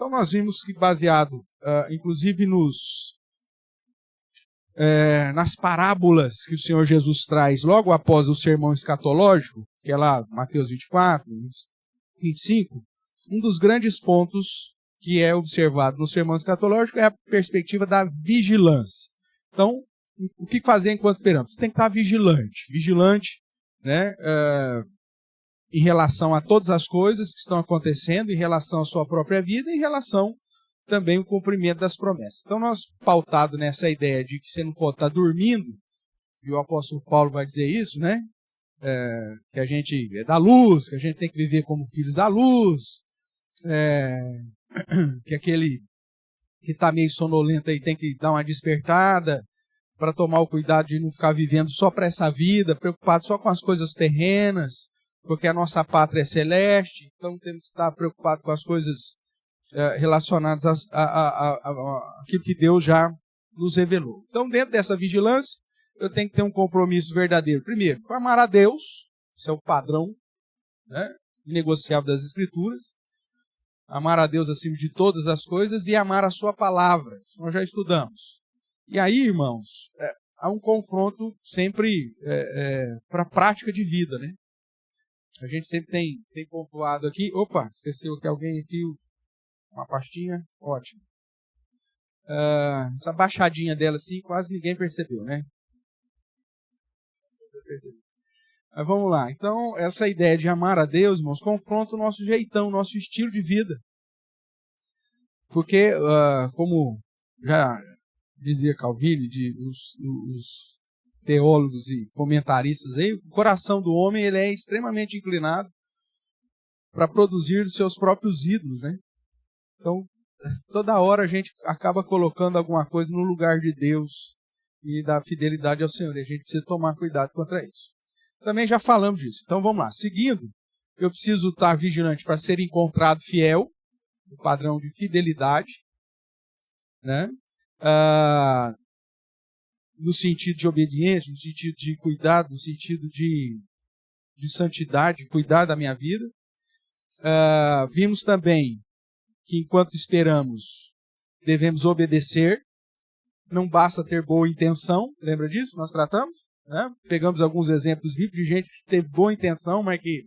Então nós vimos que baseado, inclusive nas parábolas que o Senhor Jesus traz logo após o sermão escatológico, que é lá Mateus 24, 25, um dos grandes pontos que é observado no sermão escatológico é a perspectiva da vigilância. Então, o que fazer enquanto esperamos? Você tem que estar vigilante, né, em relação a todas as coisas que estão acontecendo, em relação à sua própria vida, em relação também ao cumprimento das promessas. Então, nós, pautado nessa ideia de que você não pode estar dormindo, e o apóstolo Paulo vai dizer isso, né, que a gente é da luz, que a gente tem que viver como filhos da luz, que aquele que está meio sonolento aí tem que dar uma despertada para tomar o cuidado de não ficar vivendo só para essa vida, preocupado só com as coisas terrenas, porque a nossa pátria é celeste, então temos que estar preocupados com as coisas relacionadas àquilo que Deus já nos revelou. Então, dentro dessa vigilância, eu tenho que ter um compromisso verdadeiro. Primeiro, com amar a Deus, esse é o padrão, né, inegociável das Escrituras. Amar a Deus acima de todas as coisas e amar a sua palavra. Isso nós já estudamos. E aí, irmãos, há um confronto sempre para a prática de vida, né? A gente sempre tem pontuado aqui. Opa, esqueceu que alguém aqui, uma pastinha, ótimo. Essa baixadinha dela assim, quase ninguém percebeu, né? Mas vamos lá. Então, essa ideia de amar a Deus, irmãos, confronta o nosso jeitão, o nosso estilo de vida. Porque, como já dizia Calvino, os teólogos e comentaristas aí, o coração do homem ele é extremamente inclinado para produzir os seus próprios ídolos, né? Então, toda hora a gente acaba colocando alguma coisa no lugar de Deus e da fidelidade ao Senhor. E a gente precisa tomar cuidado contra isso. Também já falamos disso. Então vamos lá. Seguindo, eu preciso estar vigilante para ser encontrado fiel, o padrão de fidelidade, né? No sentido de obediência, no sentido de cuidado, no sentido de santidade, cuidar da minha vida. Vimos também que enquanto esperamos, devemos obedecer. Não basta ter boa intenção, lembra disso? Nós tratamos, né? Pegamos alguns exemplos bíblicos de gente que teve boa intenção, mas que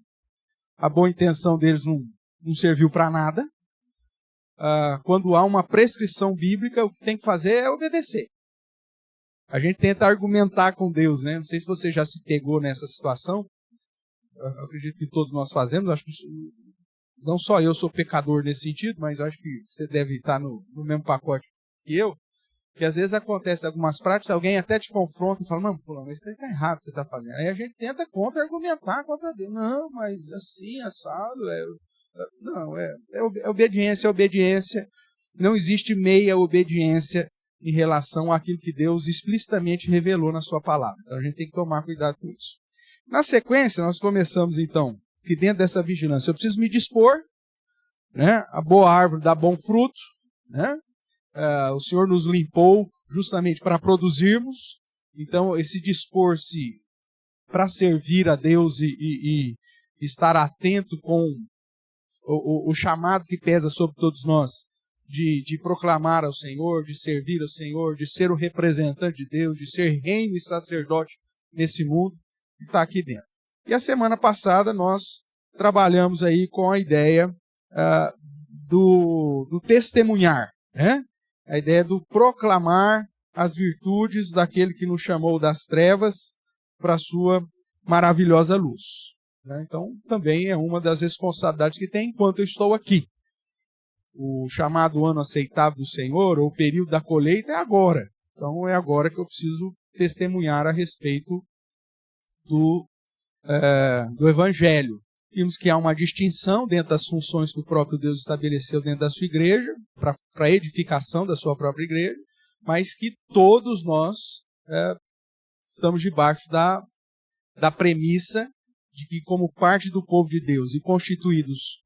a boa intenção deles não serviu para nada. Quando há uma prescrição bíblica, o que tem que fazer é obedecer. A gente tenta argumentar com Deus, né? Não sei se você já se pegou nessa situação. Eu acredito que todos nós fazemos. Acho que não só eu sou pecador nesse sentido, mas acho que você deve estar no mesmo pacote que eu. Que às vezes acontece algumas práticas, alguém até te confronta e fala, não, mas isso está errado, você está fazendo. Aí a gente tenta contra-argumentar contra Deus. Não, mas assim, assado, não, é obediência, é obediência. Não existe meia obediência em relação àquilo que Deus explicitamente revelou na sua palavra. Então a gente tem que tomar cuidado com isso. Na sequência, nós começamos então, que dentro dessa vigilância eu preciso me dispor, né? A boa árvore dá bom fruto, né? O Senhor nos limpou justamente para produzirmos, então esse dispor-se para servir a Deus e estar atento com o chamado que pesa sobre todos nós, de proclamar ao Senhor, de servir ao Senhor, de ser o representante de Deus, de ser reino e sacerdote nesse mundo, que está aqui dentro. E a semana passada nós trabalhamos aí com a ideia do testemunhar, né? A ideia do proclamar as virtudes daquele que nos chamou das trevas para a sua maravilhosa luz. Né? Então, também é uma das responsabilidades que tem enquanto eu estou aqui. O chamado ano aceitável do Senhor, ou o período da colheita, é agora. Então, é agora que eu preciso testemunhar a respeito do Evangelho. Vimos que há uma distinção dentro das funções que o próprio Deus estabeleceu dentro da sua igreja, para a edificação da sua própria igreja, mas que todos nós estamos debaixo da premissa de que, como parte do povo de Deus e constituídos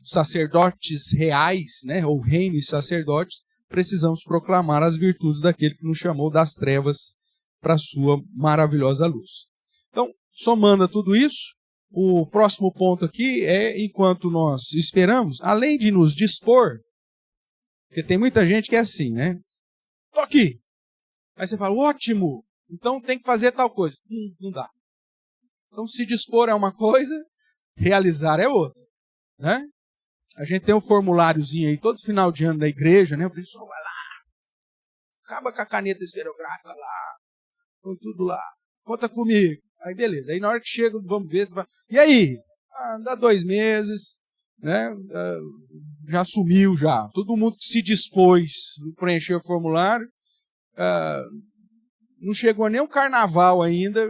sacerdotes reais, né, ou reino e sacerdotes, precisamos proclamar as virtudes daquele que nos chamou das trevas para a sua maravilhosa luz. Então, somando a tudo isso, o próximo ponto aqui é, enquanto nós esperamos, além de nos dispor, Porque tem muita gente que é assim, né? Tô aqui. Aí você fala, ótimo, então tem que fazer tal coisa. Não dá. Então se dispor é uma coisa, realizar é outra, né? A gente tem um formuláriozinho aí, todo final de ano da igreja, né? O pessoal vai lá, acaba com a caneta esferográfica lá, põe tudo lá, conta comigo. Aí beleza, aí na hora que chega, vamos ver, você vai... E aí? Dá 2 meses, né? Já sumiu já. Todo mundo que se dispôs a preencher o formulário, não chegou nem o carnaval ainda,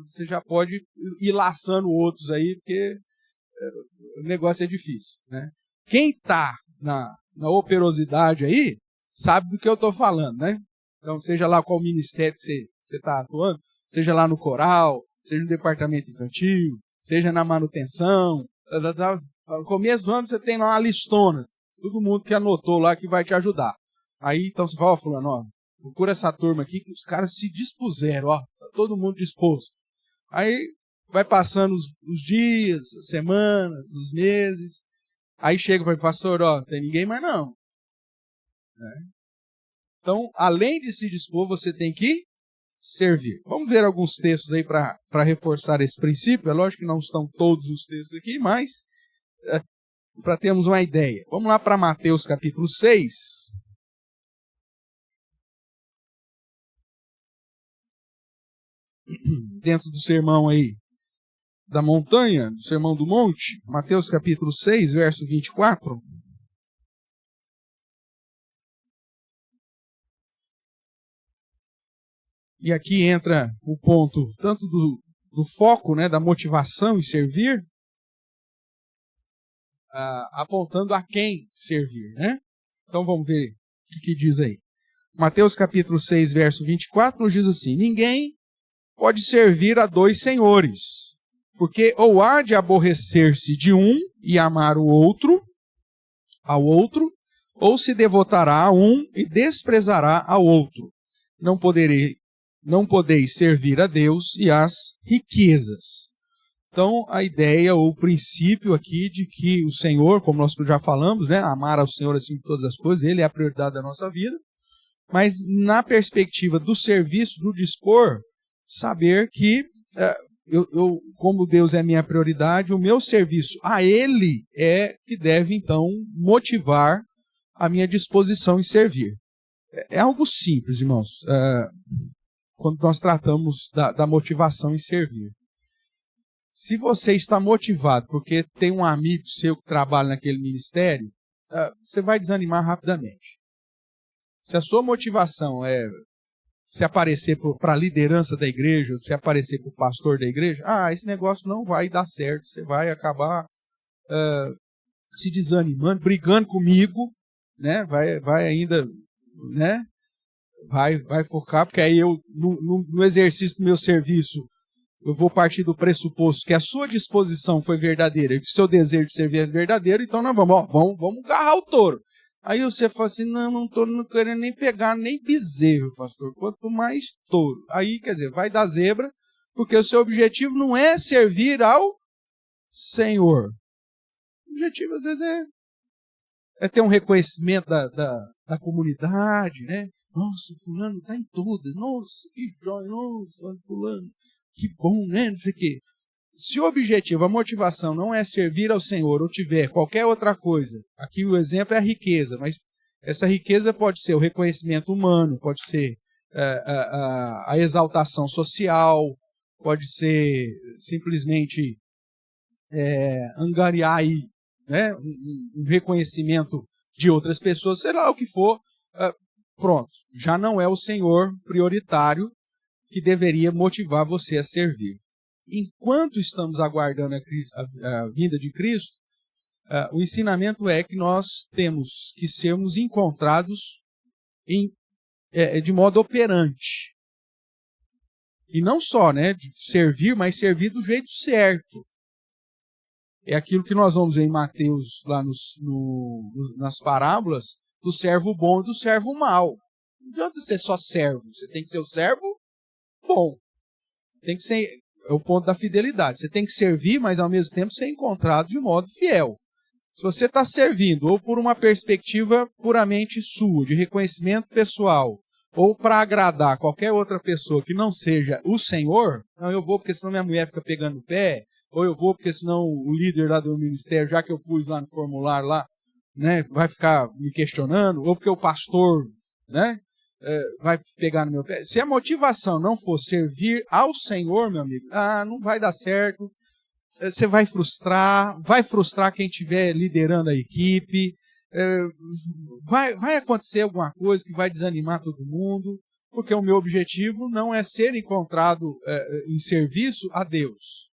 você já pode ir laçando outros aí, porque o negócio é difícil, né? Quem está na operosidade aí, sabe do que eu estou falando, né? Então, seja lá qual ministério que você está atuando, seja lá no coral, seja no departamento infantil, seja na manutenção, no começo do ano você tem lá uma listona, todo mundo que anotou lá que vai te ajudar. Aí, então você fala, fulano, ó, procura essa turma aqui que os caras se dispuseram, ó, tá todo mundo disposto. Aí vai passando os dias, as semanas, os meses, aí chega para o pastor, ó, não tem ninguém mais não. Então, além de se dispor, você tem que servir. Vamos ver alguns textos aí para reforçar esse princípio. É lógico que não estão todos os textos aqui, mas para termos uma ideia. Vamos lá para Mateus capítulo 6. Dentro do sermão aí da montanha, do sermão do monte, Mateus capítulo 6, verso 24. E aqui entra o ponto tanto do foco, né, da motivação em servir, apontando a quem servir, né? Então vamos ver o que diz aí. Mateus capítulo 6, verso 24, nos diz assim: ninguém pode servir a 2 senhores, porque ou há de aborrecer-se de um e amar ao outro, ou se devotará a um e desprezará ao outro. Não podeis servir a Deus e às riquezas. Então, a ideia ou o princípio aqui de que o Senhor, como nós já falamos, né, amar ao Senhor acima de todas as coisas, Ele é a prioridade da nossa vida, mas na perspectiva do serviço, do dispor, saber que como Deus é a minha prioridade, o meu serviço a Ele é que deve, então, motivar a minha disposição em servir. É algo simples, irmãos, quando nós tratamos da motivação em servir. Se você está motivado porque tem um amigo seu que trabalha naquele ministério, você vai desanimar rapidamente. Se a sua motivação é se aparecer para a liderança da igreja, se aparecer para o pastor da igreja, esse negócio não vai dar certo, você vai acabar se desanimando, brigando comigo, né? Vai ainda, né? Vai focar, porque aí eu, no exercício do meu serviço, eu vou partir do pressuposto que a sua disposição foi verdadeira e que o seu desejo de servir é verdadeiro, então nós vamos agarrar o touro. Aí você fala assim, não estou querendo nem pegar nem bezerro, pastor, quanto mais touro. Aí, quer dizer, vai dar zebra, porque o seu objetivo não é servir ao Senhor. O objetivo, às vezes, é ter um reconhecimento da comunidade, né? Nossa, fulano está em todas. Nossa, que jóia. Nossa, fulano, que bom, né? Não sei o quê. Se o objetivo, a motivação não é servir ao Senhor ou tiver qualquer outra coisa, aqui o exemplo é a riqueza, mas essa riqueza pode ser o reconhecimento humano, pode ser a exaltação social, pode ser simplesmente angariar aí, né, um reconhecimento de outras pessoas, sei lá o que for, pronto, já não é o Senhor prioritário que deveria motivar você a servir. Enquanto estamos aguardando a vinda de Cristo, o ensinamento é que nós temos que sermos encontrados de modo operante. E não só, né, de servir, mas servir do jeito certo. É aquilo que nós vamos ver em Mateus, lá nas parábolas, do servo bom e do servo mau. Não adianta ser só servo, você tem que ser o servo bom. Tem que ser... É o ponto da fidelidade. Você tem que servir, mas ao mesmo tempo ser encontrado de modo fiel. Se você está servindo ou por uma perspectiva puramente sua, de reconhecimento pessoal, ou para agradar qualquer outra pessoa que não seja o Senhor, não, eu vou porque senão minha mulher fica pegando no pé, ou eu vou porque senão o líder lá do ministério, já que eu pus lá no formulário lá, né, vai ficar me questionando, ou porque o pastor, né, vai pegar no meu pé. Se a motivação não for servir ao Senhor, meu amigo, não vai dar certo. Você vai frustrar quem estiver liderando a equipe, vai acontecer alguma coisa que vai desanimar todo mundo, porque o meu objetivo não é ser encontrado em serviço a Deus.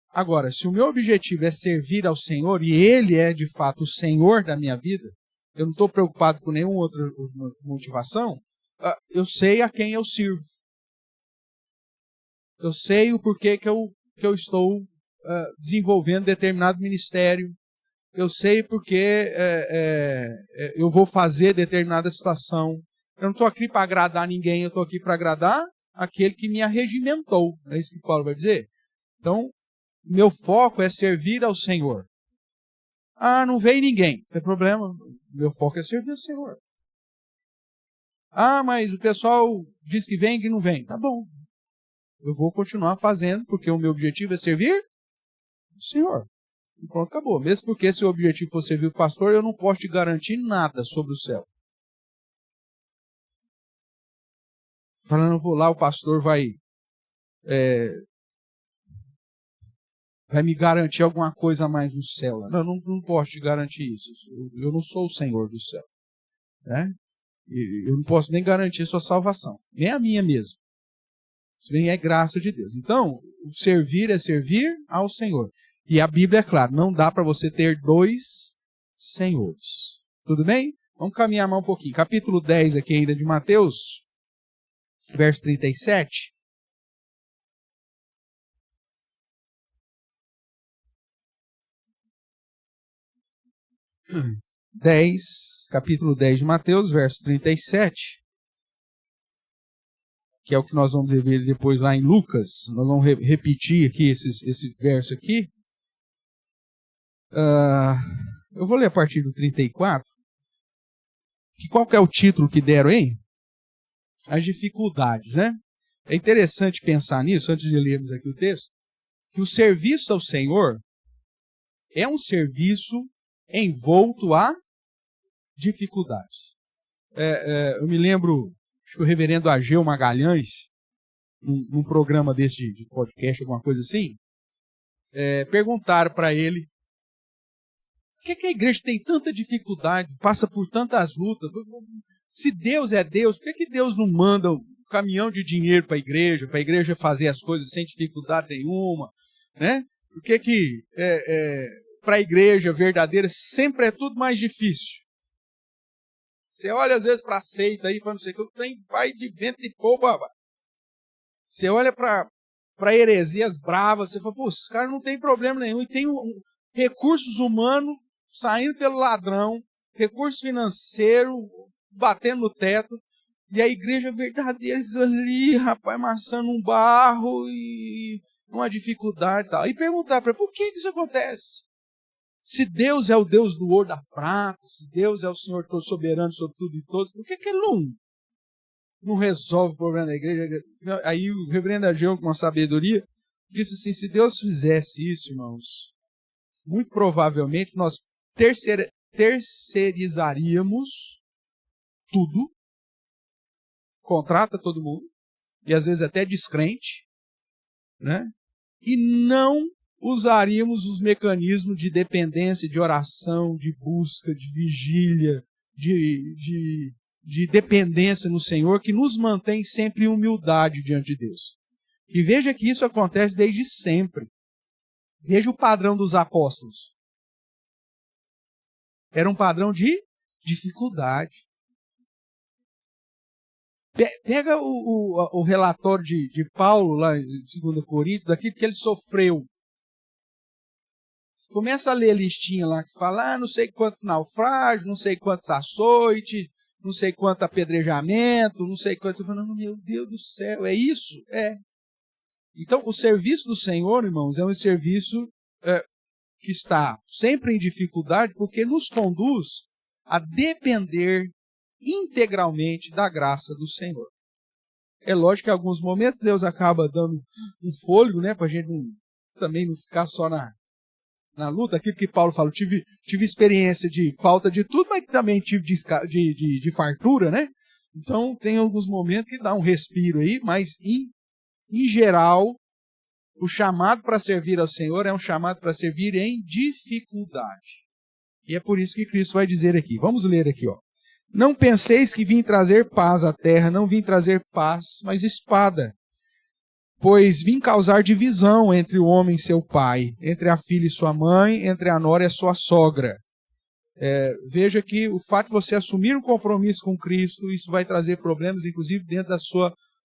Agora, se o meu objetivo é servir ao Senhor, e Ele é de fato o Senhor da minha vida, eu não estou preocupado com nenhuma outra motivação, eu sei a quem eu sirvo. Eu sei o porquê que eu estou desenvolvendo determinado ministério. Eu sei porque eu vou fazer determinada situação. Eu não estou aqui para agradar ninguém, eu estou aqui para agradar aquele que me arregimentou. É isso que Paulo vai dizer? Então, meu foco é servir ao Senhor. Não veio ninguém. Não tem problema. Meu foco é servir ao Senhor. Mas o pessoal diz que vem e que não vem. Tá bom. Eu vou continuar fazendo, porque o meu objetivo é servir o Senhor. E pronto, acabou. Mesmo porque se o objetivo for servir o pastor, eu não posso te garantir nada sobre o céu. Falando, eu vou lá, o pastor vai me garantir alguma coisa a mais no céu. Não posso te garantir isso. Eu não sou o Senhor do céu. Né? Eu não posso nem garantir a sua salvação. Nem a minha mesmo. Isso vem é graça de Deus. Então, o servir é servir ao Senhor. E a Bíblia é clara, não dá para você ter dois senhores. Tudo bem? Vamos caminhar mais um pouquinho. Capítulo 10 aqui ainda de Mateus, verso 37. Capítulo 10 de Mateus, verso 37. Que é o que nós vamos ver depois lá em Lucas. Nós vamos repetir aqui esse verso aqui. Eu vou ler a partir do 34. Qual que é o título que deram, hein? As dificuldades, né? É interessante pensar nisso, antes de lermos aqui o texto, que o serviço ao Senhor é um serviço envolto a dificuldades. Eu me lembro, acho que o reverendo Ageu Magalhães, num programa desse de podcast, alguma coisa assim, perguntaram para ele por que a igreja tem tanta dificuldade, passa por tantas lutas? Se Deus é Deus, por que Deus não manda um caminhão de dinheiro para a igreja fazer as coisas sem dificuldade nenhuma? Né? Por que para a igreja verdadeira sempre é tudo mais difícil? Você olha às vezes para a seita aí, para não sei o que, o trem vai de vento e poupa. Você olha para heresias bravas, você fala, pô, esses caras não tem problema nenhum, e tem recursos humanos saindo pelo ladrão, recurso financeiro batendo no teto, e a igreja verdadeira ali, rapaz, amassando um barro e uma dificuldade e tal. E perguntar para ele, por que isso acontece? Se Deus é o Deus do ouro da prata, se Deus é o Senhor todo soberano sobre tudo e todos, por que ele não resolve o problema da igreja? Aí o reverendo Ageu, com uma sabedoria, disse assim, se Deus fizesse isso, irmãos, muito provavelmente nós terceirizaríamos tudo, contrata todo mundo, e às vezes até descrente, né? E não usaríamos os mecanismos de dependência, de oração, de busca, de vigília, de dependência no Senhor, que nos mantém sempre em humildade diante de Deus. E veja que isso acontece desde sempre. Veja o padrão dos apóstolos. Era um padrão de dificuldade. Pega o relatório de Paulo, lá em 2 Coríntios, daquilo que ele sofreu. Você começa a ler a listinha lá que fala, não sei quantos naufrágios, não sei quantos açoites, não sei quanto apedrejamento, não sei quanto. Você fala, meu Deus do céu, é isso? É. Então, o serviço do Senhor, irmãos, é um serviço que está sempre em dificuldade, porque nos conduz a depender integralmente da graça do Senhor. É lógico que em alguns momentos Deus acaba dando um fôlego, né, para a gente também não ficar só na luta. Aquilo que Paulo fala, tive experiência de falta de tudo, mas também tive de fartura, né? Então tem alguns momentos que dá um respiro aí, mas em geral, o chamado para servir ao Senhor é um chamado para servir em dificuldade. E é por isso que Cristo vai dizer aqui. Vamos ler aqui, ó. Não penseis que vim trazer paz à terra, não vim trazer paz, mas espada. Pois vim causar divisão entre o homem e seu pai, entre a filha e sua mãe, entre a nora e a sua sogra. Veja que o fato de você assumir um compromisso com Cristo, isso vai trazer problemas, inclusive dentro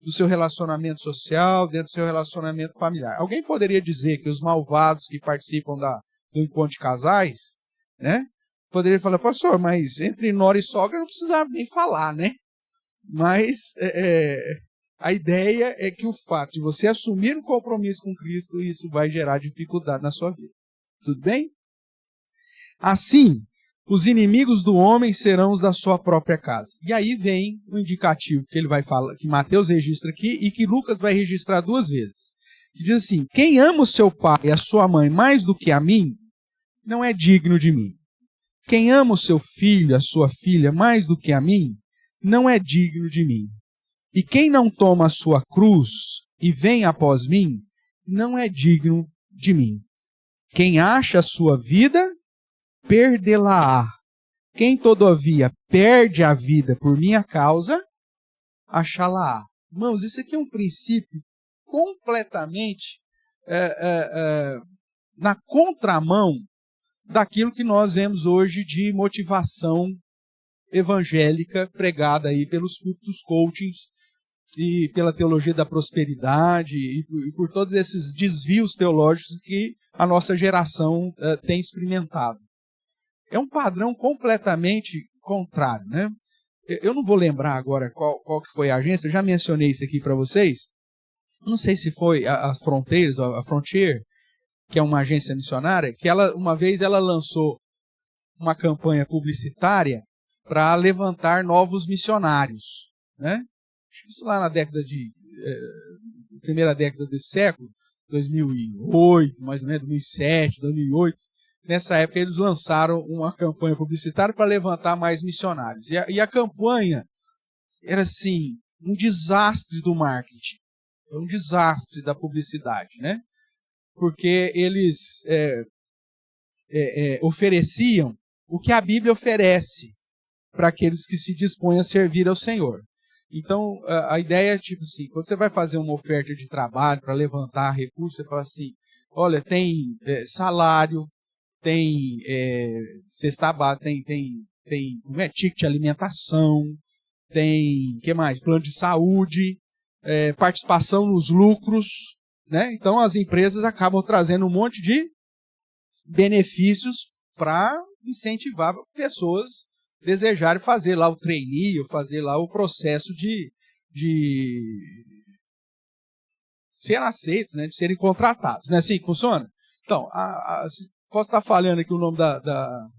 do seu relacionamento social, dentro do seu relacionamento familiar. Alguém poderia dizer que os malvados que participam do encontro de casais, né, poderia falar, pastor, mas entre nora e sogra não precisava nem falar, né? Mas a ideia é que o fato de você assumir um compromisso com Cristo, isso vai gerar dificuldade na sua vida. Tudo bem? Assim, os inimigos do homem serão os da sua própria casa. E aí vem o indicativo que ele vai falar, que Mateus registra aqui e que Lucas vai registrar 2 vezes. Que diz assim: quem ama o seu pai e a sua mãe mais do que a mim, não é digno de mim. Quem ama o seu filho, a sua filha mais do que a mim, não é digno de mim. E quem não toma a sua cruz e vem após mim, não é digno de mim. Quem acha a sua vida, perdê-la-á. Quem, todavia, perde a vida por minha causa, achá-la-á. Irmãos, isso aqui é um princípio completamente na contramão daquilo que nós vemos hoje de motivação evangélica pregada aí pelos cultos coachings e pela teologia da prosperidade e por todos esses desvios teológicos que a nossa geração tem experimentado. É um padrão completamente contrário, né? Eu não vou lembrar agora qual que foi a agência, eu já mencionei isso aqui para vocês. Não sei se foi a Fronteiras, a Frontier, que é uma agência missionária, que uma vez ela lançou uma campanha publicitária para levantar novos missionários, né? Acho que isso lá na primeira década desse século, 2008, mais ou menos, 2007, 2008. Nessa época eles lançaram uma campanha publicitária para levantar mais missionários. E a campanha era assim, um desastre do marketing, um desastre da publicidade, né? Porque eles ofereciam o que a Bíblia oferece para aqueles que se dispõem a servir ao Senhor. Então, a ideia é tipo assim, quando você vai fazer uma oferta de trabalho para levantar recursos, você fala assim, olha, tem salário, tem cesta básica, tem ticket de alimentação, tem, que mais? Plano de saúde, participação nos lucros, né? Então as empresas acabam trazendo um monte de benefícios para incentivar pessoas desejarem fazer lá o trainee, ou fazer lá o processo de serem aceitos, né? De serem contratados. Não é assim que funciona? Então, posso estar falhando aqui o nome da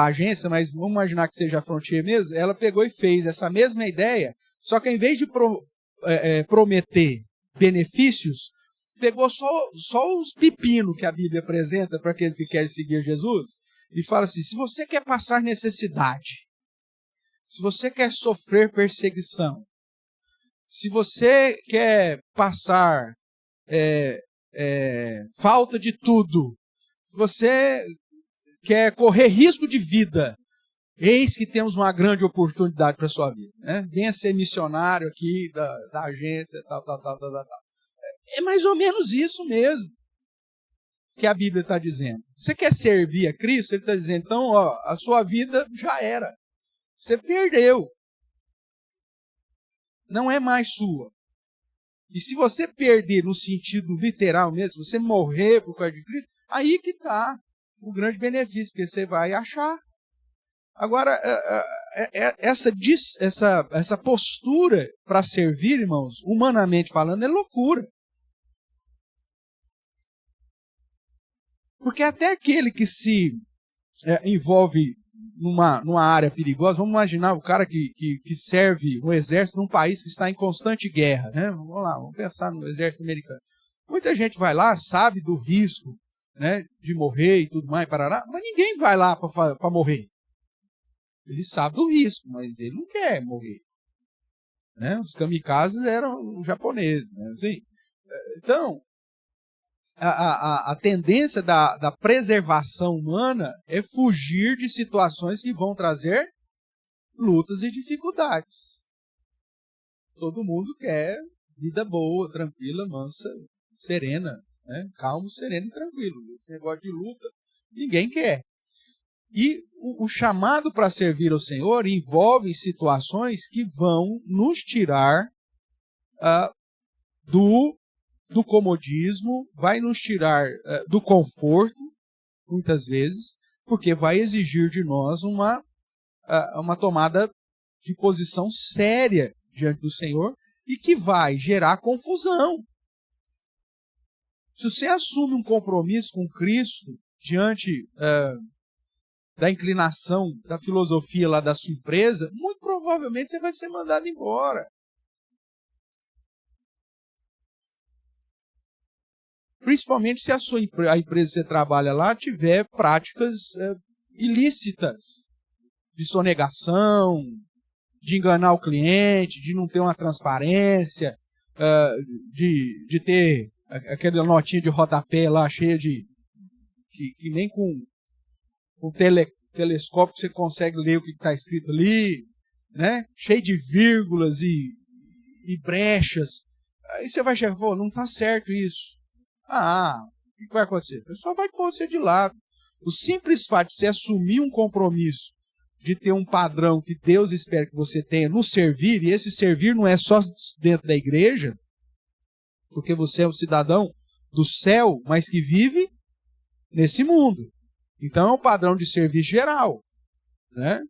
agência, mas vamos imaginar que seja a Frontier mesmo. Ela pegou e fez essa mesma ideia, só que ao invés de prometer benefícios, pegou só os pepinos que a Bíblia apresenta para aqueles que querem seguir Jesus e fala assim, se você quer passar necessidade, se você quer sofrer perseguição, se você quer passar falta de tudo, se você quer correr risco de vida, eis que temos uma grande oportunidade para a sua vida, né? Venha ser missionário aqui da agência, tal. É mais ou menos isso mesmo que a Bíblia está dizendo. Você quer servir a Cristo? Ele está dizendo, então, a sua vida já era. Você perdeu. Não é mais sua. E se você perder no sentido literal mesmo, se você morrer por causa de Cristo, aí que está o grande benefício, porque você vai achar. Agora, essa postura para servir, irmãos, humanamente falando, é loucura. Porque até aquele que se envolve numa área perigosa, vamos imaginar o cara que serve o exército num país que está em constante guerra, né? Vamos lá, vamos pensar no exército americano. Muita gente vai lá, sabe do risco, né, de morrer e tudo mais, parará, mas ninguém vai lá para morrer. Ele sabe do risco, mas ele não quer morrer. Né? Os kamikazes eram japoneses. Né? Assim, então, a tendência da preservação humana é fugir de situações que vão trazer lutas e dificuldades. Todo mundo quer vida boa, tranquila, mansa, serena, né? Calmo, sereno e tranquilo. Esse negócio de luta, ninguém quer. E o chamado para servir ao Senhor envolve situações que vão nos tirar do comodismo, vai nos tirar do conforto, muitas vezes, porque vai exigir de nós uma tomada de posição séria diante do Senhor e que vai gerar confusão. Se você assume um compromisso com Cristo diante da inclinação, da filosofia lá da sua empresa, muito provavelmente você vai ser mandado embora. Principalmente se a empresa que você trabalha lá tiver práticas ilícitas, de sonegação, de enganar o cliente, de não ter uma transparência, de ter aquela notinha de rodapé lá cheia de... que nem com telescópio você consegue ler o que está escrito ali, né? Cheio de vírgulas e brechas. Aí você vai chegar e falar, não está certo isso. O que vai acontecer? O pessoal vai pôr você de lado. O simples fato de você assumir um compromisso de ter um padrão que Deus espera que você tenha no servir, e esse servir não é só dentro da igreja, porque você é um cidadão do céu, mas que vive nesse mundo. Então é um padrão de serviço geral. Né?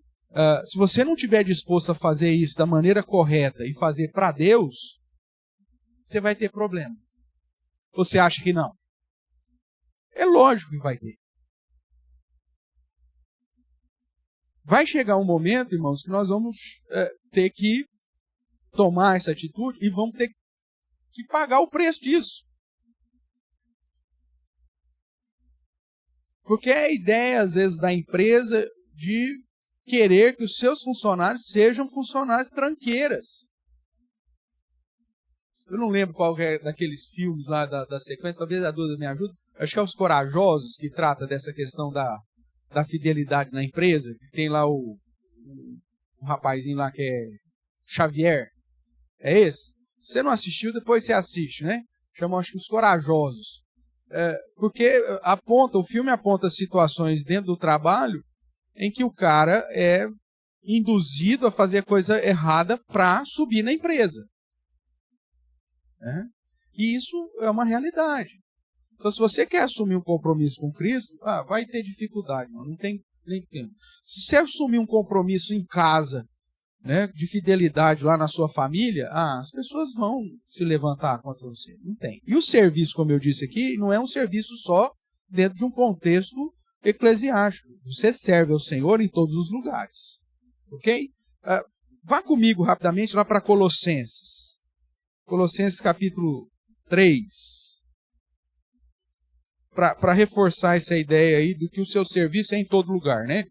Se você não estiver disposto a fazer isso da maneira correta e fazer para Deus, você vai ter problema. Você acha que não? É lógico que vai ter. Vai chegar um momento, irmãos, que nós vamos ter que tomar essa atitude e vamos ter que pagar o preço disso. Porque é a ideia, às vezes, da empresa de querer que os seus funcionários sejam funcionários tranqueiras. Eu não lembro qual é daqueles filmes lá da sequência, talvez a Duda me ajude. Acho que é Os Corajosos, que trata dessa questão da fidelidade na empresa, que tem lá o rapazinho lá que é Xavier. É esse? Se você não assistiu, depois você assiste, né? Chama, acho que Os Corajosos. Porque o filme aponta situações dentro do trabalho em que o cara é induzido a fazer coisa errada para subir na empresa. E isso é uma realidade. Então, se você quer assumir um compromisso com Cristo, vai ter dificuldade, não tem nem tempo. Se você assumir um compromisso em casa, né, de fidelidade lá na sua família, as pessoas vão se levantar contra você. Não tem. E o serviço, como eu disse aqui, não é um serviço só dentro de um contexto eclesiástico. Você serve ao Senhor em todos os lugares. Ok? Vá comigo rapidamente lá para Colossenses. Colossenses capítulo 3. Para reforçar essa ideia aí do que o seu serviço é em todo lugar, né?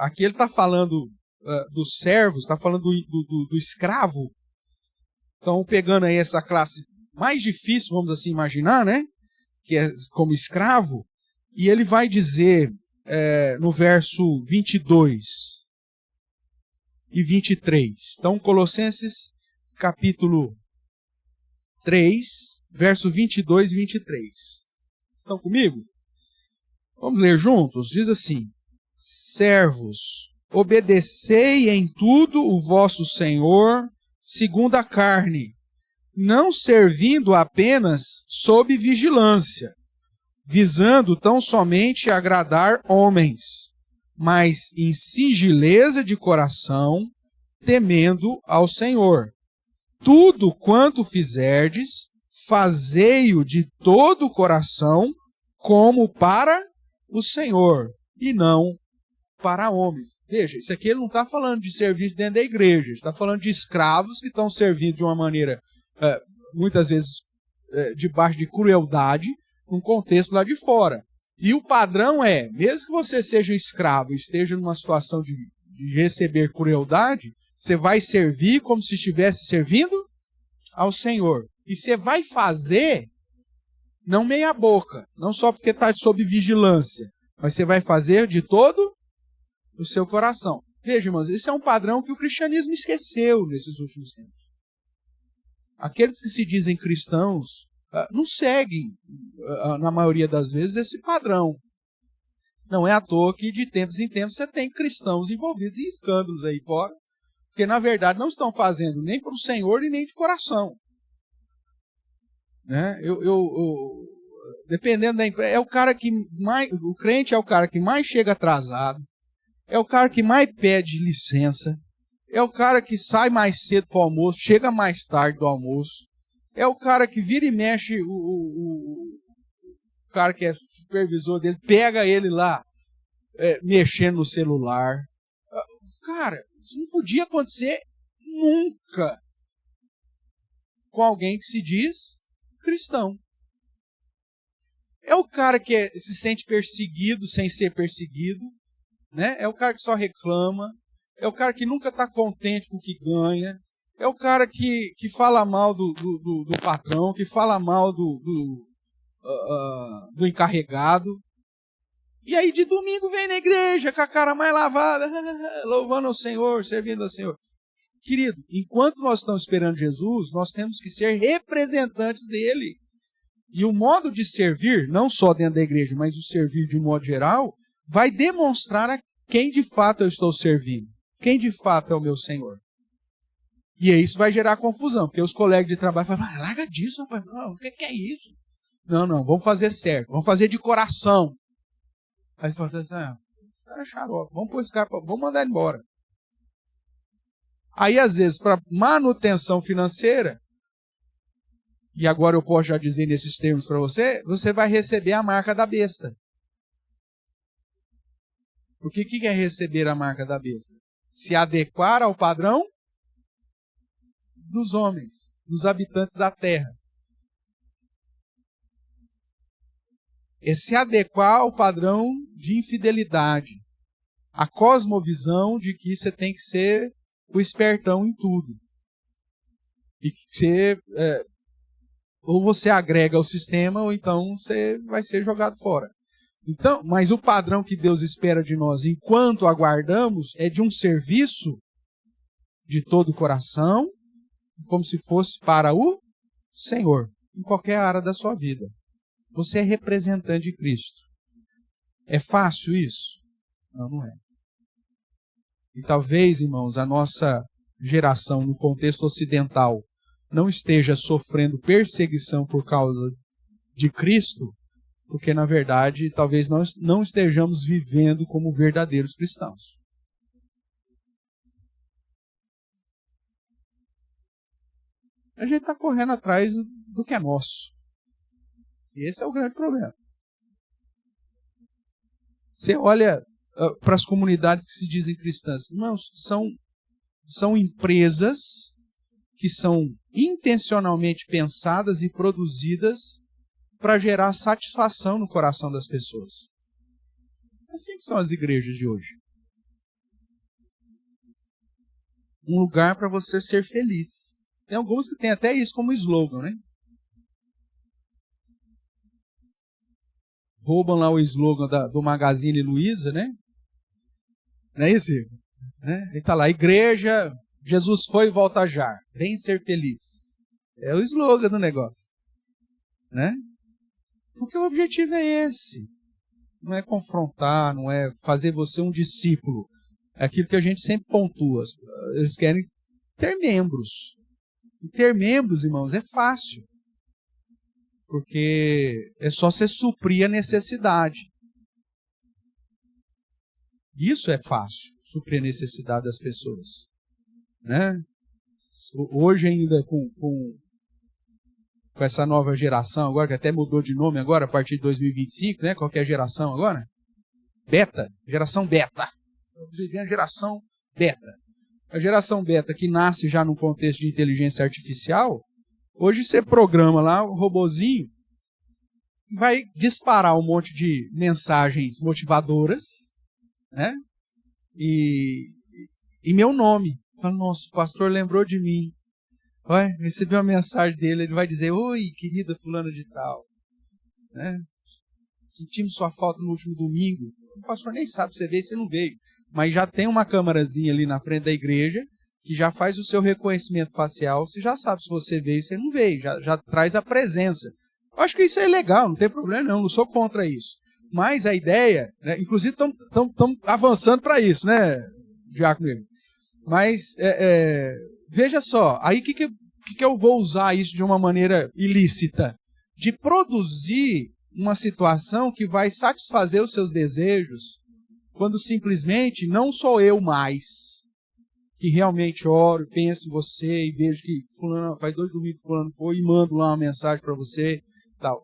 Aqui ele está falando dos servos, está falando do escravo. Então, pegando aí essa classe mais difícil, vamos assim imaginar, né? Que é como escravo. E ele vai dizer no verso 22 e 23. Então, Colossenses capítulo 3, verso 22 e 23. Estão comigo? Vamos ler juntos? Diz assim: servos, obedecei em tudo o vosso Senhor segundo a carne, não servindo apenas sob vigilância, visando tão somente agradar homens, mas em singeleza de coração, temendo ao Senhor. Tudo quanto fizerdes, fazei-o de todo o coração, como para o Senhor, e não para homens. Veja, isso aqui ele não está falando de serviço dentro da igreja, ele está falando de escravos que estão servindo de uma maneira, muitas vezes, debaixo de crueldade, num contexto lá de fora. E o padrão é, mesmo que você seja um escravo e esteja numa situação de receber crueldade, você vai servir como se estivesse servindo ao Senhor. E você vai fazer, não meia boca, não só porque está sob vigilância, mas você vai fazer de todo o seu coração. Veja, irmãos, esse é um padrão que o cristianismo esqueceu nesses últimos tempos. Aqueles que se dizem cristãos não seguem, na maioria das vezes, esse padrão. Não é à toa que de tempos em tempos você tem cristãos envolvidos em escândalos aí fora, porque na verdade não estão fazendo nem para o Senhor e nem de coração. Né? Dependendo da empresa, é o cara que mais, o crente é o cara que mais chega atrasado, é o cara que mais pede licença, é o cara que sai mais cedo para o almoço, chega mais tarde do almoço, é o cara que vira e mexe, o cara que é supervisor dele, pega ele lá, mexendo no celular. Cara, isso não podia acontecer nunca com alguém que se diz cristão. É o cara que se sente perseguido sem ser perseguido, né? É o cara que só reclama, é o cara que nunca está contente com o que ganha, é o cara que fala mal do patrão, que fala mal do encarregado. E aí de domingo vem na igreja com a cara mais lavada, louvando ao Senhor, servindo ao Senhor. Querido, enquanto nós estamos esperando Jesus, nós temos que ser representantes dele. E o modo de servir, não só dentro da igreja, mas o servir de um modo geral, vai demonstrar a quem de fato eu estou servindo. Quem de fato é o meu Senhor. E aí isso vai gerar confusão, porque os colegas de trabalho falam, larga disso, rapaz, não, o que é isso? Não, vamos fazer certo, vamos fazer de coração. Aí você fala, esse cara é xarope, vamos pôr esse cara, vamos mandar ele embora. Aí, às vezes, para manutenção financeira, e agora eu posso já dizer nesses termos para você, você vai receber a marca da besta. O que é receber a marca da besta? Se adequar ao padrão dos homens, dos habitantes da terra. É se adequar ao padrão de infidelidade. A cosmovisão de que você tem que ser o espertão em tudo. E que você, ou você agrega ao sistema, ou então você vai ser jogado fora. Então, mas o padrão que Deus espera de nós, enquanto aguardamos, é de um serviço de todo o coração, como se fosse para o Senhor, em qualquer área da sua vida. Você é representante de Cristo. É fácil isso? Não, não é. E talvez, irmãos, a nossa geração, no contexto ocidental, não esteja sofrendo perseguição por causa de Cristo, porque, na verdade, talvez nós não estejamos vivendo como verdadeiros cristãos. A gente está correndo atrás do que é nosso. E esse é o grande problema. Você olha para as comunidades que se dizem cristãs. Irmãos, são empresas que são intencionalmente pensadas e produzidas para gerar satisfação no coração das pessoas. Assim que são as igrejas de hoje. Um lugar para você ser feliz. Tem algumas que têm até isso como slogan, né? Roubam lá o slogan do Magazine Luiza, né? Não é isso? Né? Ele está lá, igreja, Jesus foi e volta já. Vem ser feliz. É o slogan do negócio. Né? Porque o objetivo é esse. Não é confrontar, não é fazer você um discípulo. É aquilo que a gente sempre pontua. Eles querem ter membros. E ter membros, irmãos, é fácil. Porque é só você suprir a necessidade. Isso é fácil, suprir a necessidade das pessoas. Né? Hoje ainda com com essa nova geração agora, que até mudou de nome agora, a partir de 2025, né? Qual que é a geração agora? Beta, geração beta. Estamos vivendo a geração beta. A geração beta que nasce já num contexto de inteligência artificial, hoje você programa lá o robozinho, vai disparar um monte de mensagens motivadoras, né? E meu nome. Fala, nossa, o pastor lembrou de mim. Olha, recebi uma mensagem dele, ele vai dizer, oi, querida fulana de tal. Né? Sentimos sua falta no último domingo. O pastor nem sabe, você veio e você não veio. Mas já tem uma câmerazinha ali na frente da igreja que já faz o seu reconhecimento facial. Você já sabe se você veio ou se não veio. Já traz a presença. Eu acho que isso é legal, não tem problema não sou contra isso. Mas a ideia, né, inclusive estamos avançando para isso, né, Diácono? Mas veja só, aí que eu vou usar isso de uma maneira ilícita? De produzir uma situação que vai satisfazer os seus desejos, quando simplesmente não sou eu mais, que realmente oro, penso em você e vejo que fulano, faz 2 domingos que fulano foi e mando lá uma mensagem para você. Tal.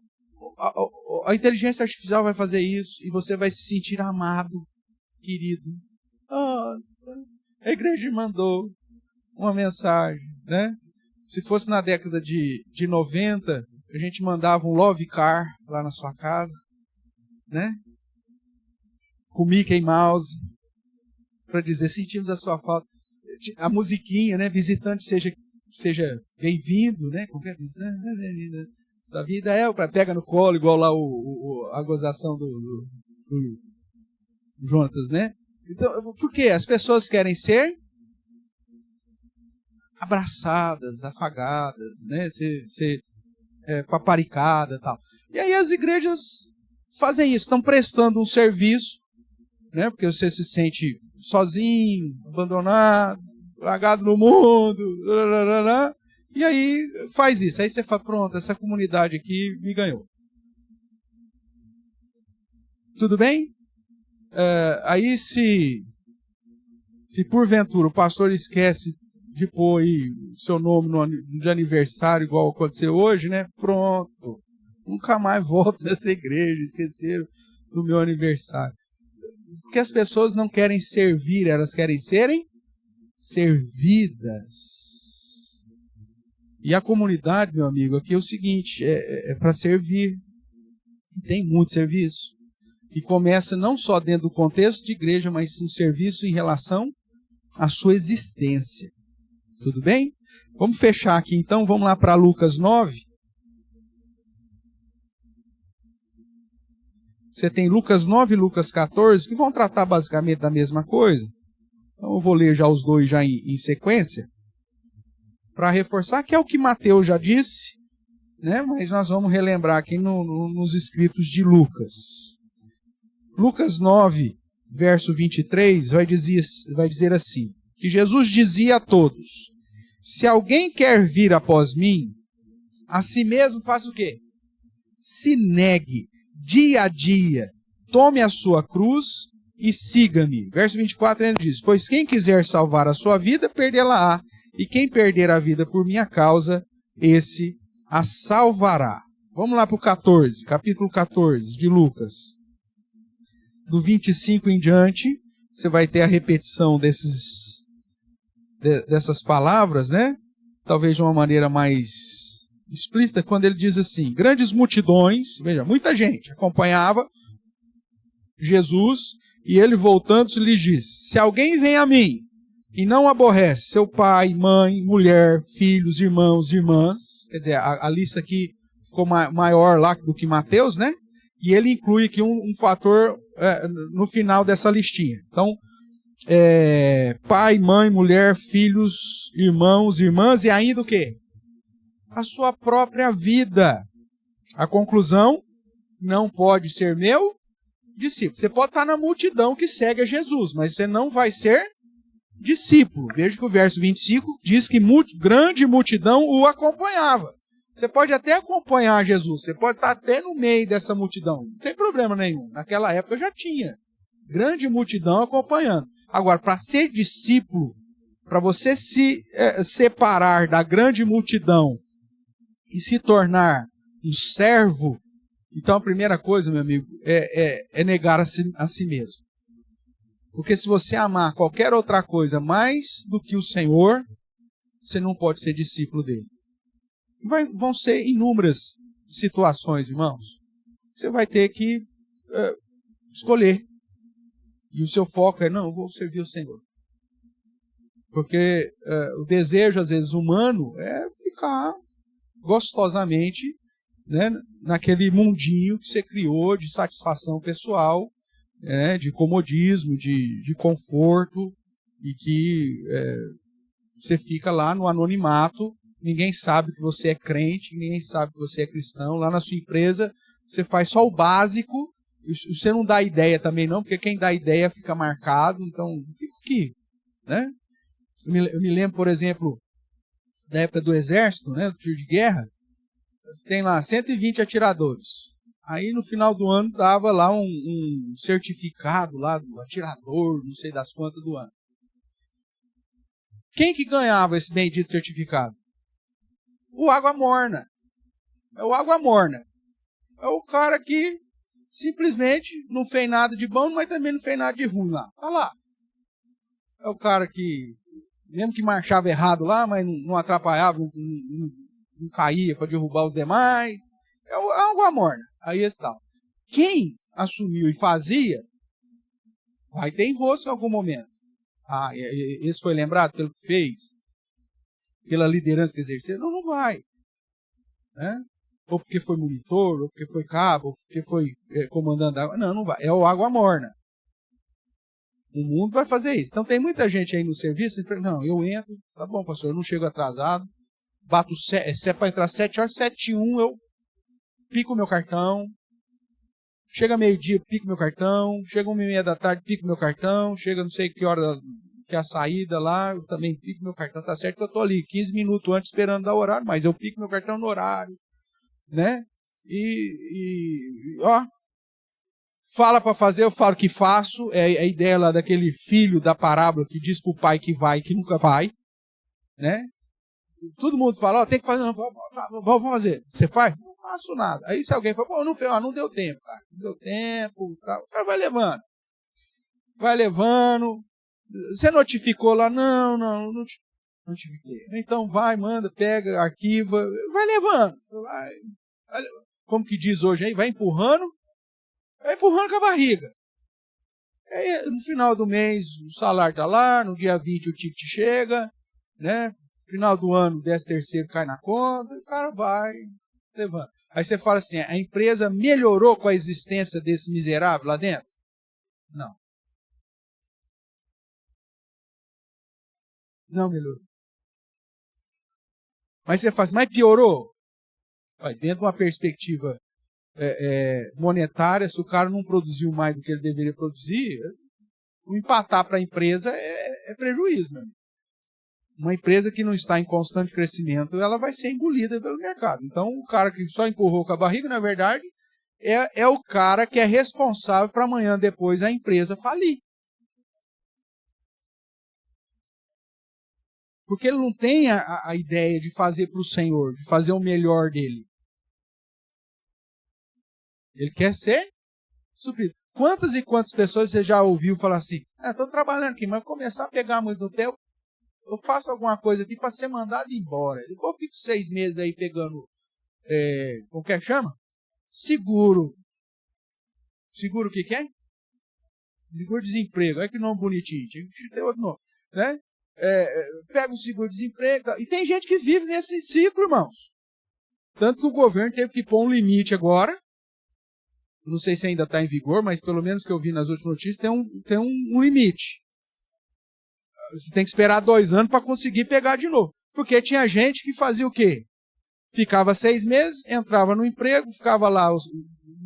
A inteligência artificial vai fazer isso e você vai se sentir amado, querido. Nossa, a igreja mandou uma mensagem, né? Se fosse na década de 90, a gente mandava um love car lá na sua casa, né? Com Mickey Mouse, para dizer, sentimos a sua falta. A musiquinha, né? Visitante seja bem-vindo, né? Qualquer visitante, bem-vindo. Sua vida pega no colo, igual lá a gozação do Jonatas, né? Então, por quê? As pessoas querem ser abraçadas, afagadas, né? Ser paparicada e tal. E aí as igrejas fazem isso, estão prestando um serviço, né? Porque você se sente sozinho, abandonado, largado no mundo, e aí faz isso. Aí você fala, pronto, essa comunidade aqui me ganhou. Tudo bem? Aí se porventura o pastor esquece de pôr aí o seu nome de aniversário, igual aconteceu hoje, né? Pronto. Nunca mais volto nessa igreja, esqueceram do meu aniversário. Porque as pessoas não querem servir, elas querem serem servidas. E a comunidade, meu amigo, aqui é o seguinte, é para servir. E tem muito serviço. E começa não só dentro do contexto de igreja, mas um serviço em relação à sua existência. Tudo bem? Vamos fechar aqui então, vamos lá para Lucas 9. Você tem Lucas 9 e Lucas 14, que vão tratar basicamente da mesma coisa. Então eu vou ler já os dois já em sequência, para reforçar que é o que Mateus já disse, né? Mas nós vamos relembrar aqui nos escritos de Lucas. Lucas 9, verso 23, vai dizer assim, que Jesus dizia a todos, se alguém quer vir após mim, a si mesmo faça o quê? Se negue dia a dia, tome a sua cruz e siga-me. Verso 24 ele diz, pois quem quiser salvar a sua vida, perdê-la-á, e quem perder a vida por minha causa, esse a salvará. Vamos lá para o 14, capítulo 14 de Lucas. Do 25 em diante, você vai ter a repetição dessas palavras, né? Talvez de uma maneira mais explícita, quando ele diz assim, grandes multidões, veja, muita gente acompanhava Jesus, e ele voltando-se lhes disse, se alguém vem a mim, e não aborrece seu pai, mãe, mulher, filhos, irmãos, irmãs, quer dizer, a lista aqui ficou maior lá do que Mateus, né? E ele inclui aqui um fator no final dessa listinha. Então, pai, mãe, mulher, filhos, irmãos, irmãs, e ainda o quê? A sua própria vida. A conclusão, não pode ser meu discípulo. Você pode estar na multidão que segue a Jesus, mas você não vai ser discípulo. Veja que o verso 25 diz que grande multidão o acompanhava. Você pode até acompanhar Jesus, você pode estar até no meio dessa multidão, não tem problema nenhum. Naquela época já tinha grande multidão acompanhando. Agora, para ser discípulo, para você se separar da grande multidão e se tornar um servo, então a primeira coisa, meu amigo, é negar a si mesmo. Porque se você amar qualquer outra coisa mais do que o Senhor, você não pode ser discípulo dele. Vão ser inúmeras situações, irmãos. Você vai ter que escolher. E o seu foco é, não, eu vou servir o Senhor. Porque o desejo, às vezes, humano é ficar gostosamente, né, naquele mundinho que você criou de satisfação pessoal, de comodismo, de conforto, e que você fica lá no anonimato, ninguém sabe que você é crente, ninguém sabe que você é cristão. Lá na sua empresa, você faz só o básico, você não dá ideia também não, porque quem dá ideia fica marcado, então fica aqui, né? Eu me lembro, por exemplo, da época do exército, né, do tiro de guerra, você tem lá 120 atiradores. Aí no final do ano dava lá um certificado lá do atirador, não sei das quantas do ano. Quem que ganhava esse bendito certificado? O água morna. É o água morna. É o cara que simplesmente não fez nada de bom, mas também não fez nada de ruim lá. Tá lá. É o cara que, mesmo que marchava errado lá, mas não atrapalhava, não caía para derrubar os demais. É a água morna. Aí está. Quem assumiu e fazia, vai ter enrosco em algum momento. Ah, esse foi lembrado pelo que fez? Pela liderança que exerceu? Não vai. Né? Ou porque foi monitor, ou porque foi cabo, ou porque foi comandante da água. Não vai. É o água morna. O mundo vai fazer isso. Então tem muita gente aí no serviço, não, eu entro, tá bom, pastor, eu não chego atrasado, bato, se é para entrar 7 horas, 7h01, eu pico meu cartão, chega meio-dia, pico meu cartão, chega 1h30 da tarde, pico meu cartão, chega não sei que hora que é a saída lá, eu também pico meu cartão, tá certo que eu tô ali 15 minutos antes esperando dar o horário, mas eu pico meu cartão no horário, né? Ó, fala para fazer, eu falo que faço, é a ideia lá daquele filho da parábola que diz pro pai que vai e que nunca vai, né? Todo mundo fala, ó, tem que fazer, não, vou fazer, você faz? Não faço nada. Aí se alguém fala, pô, não fez, não deu tempo, cara, não deu tempo, tá. O cara vai levando, você notificou lá? Não notifiquei. Então vai, manda, pega, arquiva, vai levando, vai, como que diz hoje aí, vai empurrando com a barriga. Aí, no final do mês, o salário está lá, no dia 20 o ticket chega, né? Final do ano, 13º cai na conta, o cara vai levando. Aí você fala assim, a empresa melhorou com a existência desse miserável lá dentro? Não. Não melhorou. Mas você faz, mas piorou? Dentro de uma perspectiva monetária, se o cara não produziu mais do que ele deveria produzir, o empatar para a empresa é prejuízo, né? Uma empresa que não está em constante crescimento, ela vai ser engolida pelo mercado. Então, o cara que só empurrou com a barriga, na verdade, é o cara que é responsável para amanhã depois a empresa falir. Porque ele não tem a ideia de fazer para o Senhor, de fazer o melhor dele. Ele quer ser suprido. Quantas e quantas pessoas você já ouviu falar assim, estou trabalhando aqui, mas começar a pegar muito no tempo, eu faço alguma coisa aqui para ser mandado embora. Depois eu fico 6 meses aí pegando, como que é que chama? Seguro. Seguro o que é? Seguro-desemprego. Olha que nome bonitinho. Tem outro nome. Né? Pega um seguro-desemprego. E tem gente que vive nesse ciclo, irmãos. Tanto que o governo teve que pôr um limite agora. Não sei se ainda está em vigor, mas pelo menos que eu vi nas últimas notícias, tem um limite. Você tem que esperar 2 anos para conseguir pegar de novo. Porque tinha gente que fazia o quê? Ficava 6 meses, entrava no emprego, ficava lá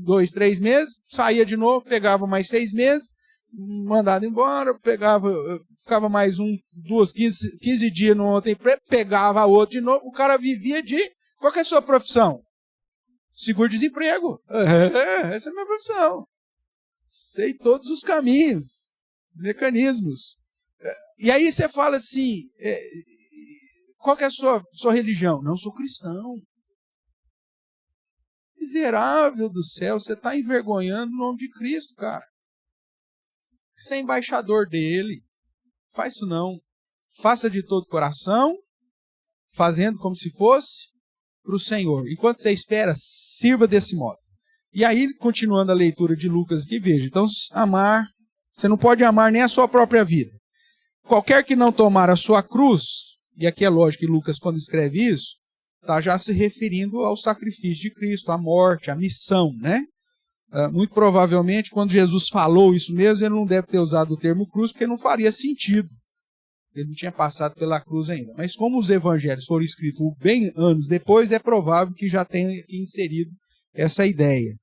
2, 3 meses, saía de novo, pegava mais 6 meses, mandado embora, ficava mais 15 dias no outro emprego, pegava outro de novo, o cara vivia de... Qual que é a sua profissão? Seguro-desemprego. Essa é a minha profissão. Sei todos os caminhos, mecanismos. E aí você fala assim, qual que é a sua religião? Não, sou cristão. Miserável do céu, você está envergonhando o nome de Cristo, cara. Você é embaixador dele. Faz isso não. Faça de todo coração, fazendo como se fosse para o Senhor. Enquanto você espera, sirva desse modo. E aí, continuando a leitura de Lucas aqui, veja. Então, amar, você não pode amar nem a sua própria vida. Qualquer que não tomar a sua cruz, e aqui é lógico que Lucas, quando escreve isso, está já se referindo ao sacrifício de Cristo, à morte, à missão, né? Muito provavelmente, quando Jesus falou isso mesmo, ele não deve ter usado o termo cruz, porque não faria sentido. Ele não tinha passado pela cruz ainda. Mas como os evangelhos foram escritos bem anos depois, é provável que já tenha inserido essa ideia.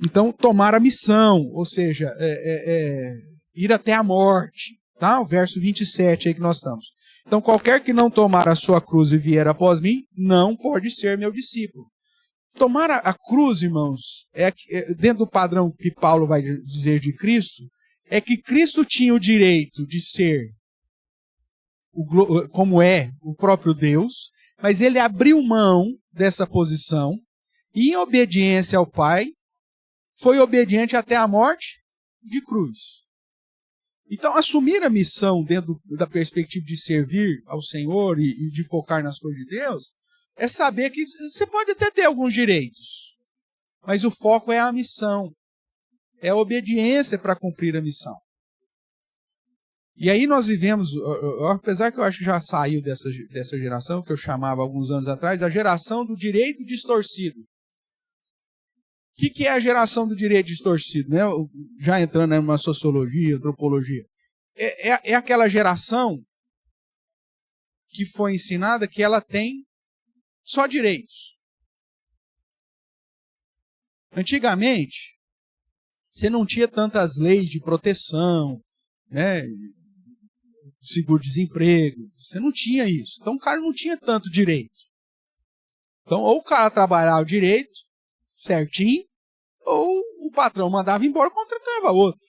Então, tomar a missão, ou seja, ir até a morte. Tá? O verso 27 aí que nós estamos. Então, qualquer que não tomar a sua cruz e vier após mim, não pode ser meu discípulo. Tomar a cruz, irmãos, dentro do padrão que Paulo vai dizer de Cristo, é que Cristo tinha o direito de ser como é o próprio Deus, mas ele abriu mão dessa posição e, em obediência ao Pai, foi obediente até a morte de cruz. Então, assumir a missão dentro da perspectiva de servir ao Senhor e de focar nas coisas de Deus, é saber que você pode até ter alguns direitos, mas o foco é a missão, é a obediência para cumprir a missão. E aí nós vivemos, apesar que eu acho que já saiu dessa geração, que eu chamava alguns anos atrás, a geração do direito distorcido. O que é a geração do direito distorcido? Né? Já entrando em uma sociologia, antropologia. É aquela geração que foi ensinada que ela tem só direitos. Antigamente, você não tinha tantas leis de proteção, né? Seguro-desemprego, você não tinha isso. Então o cara não tinha tanto direito. Então ou o cara trabalhava o direito certinho, ou o patrão mandava embora e contratava outro.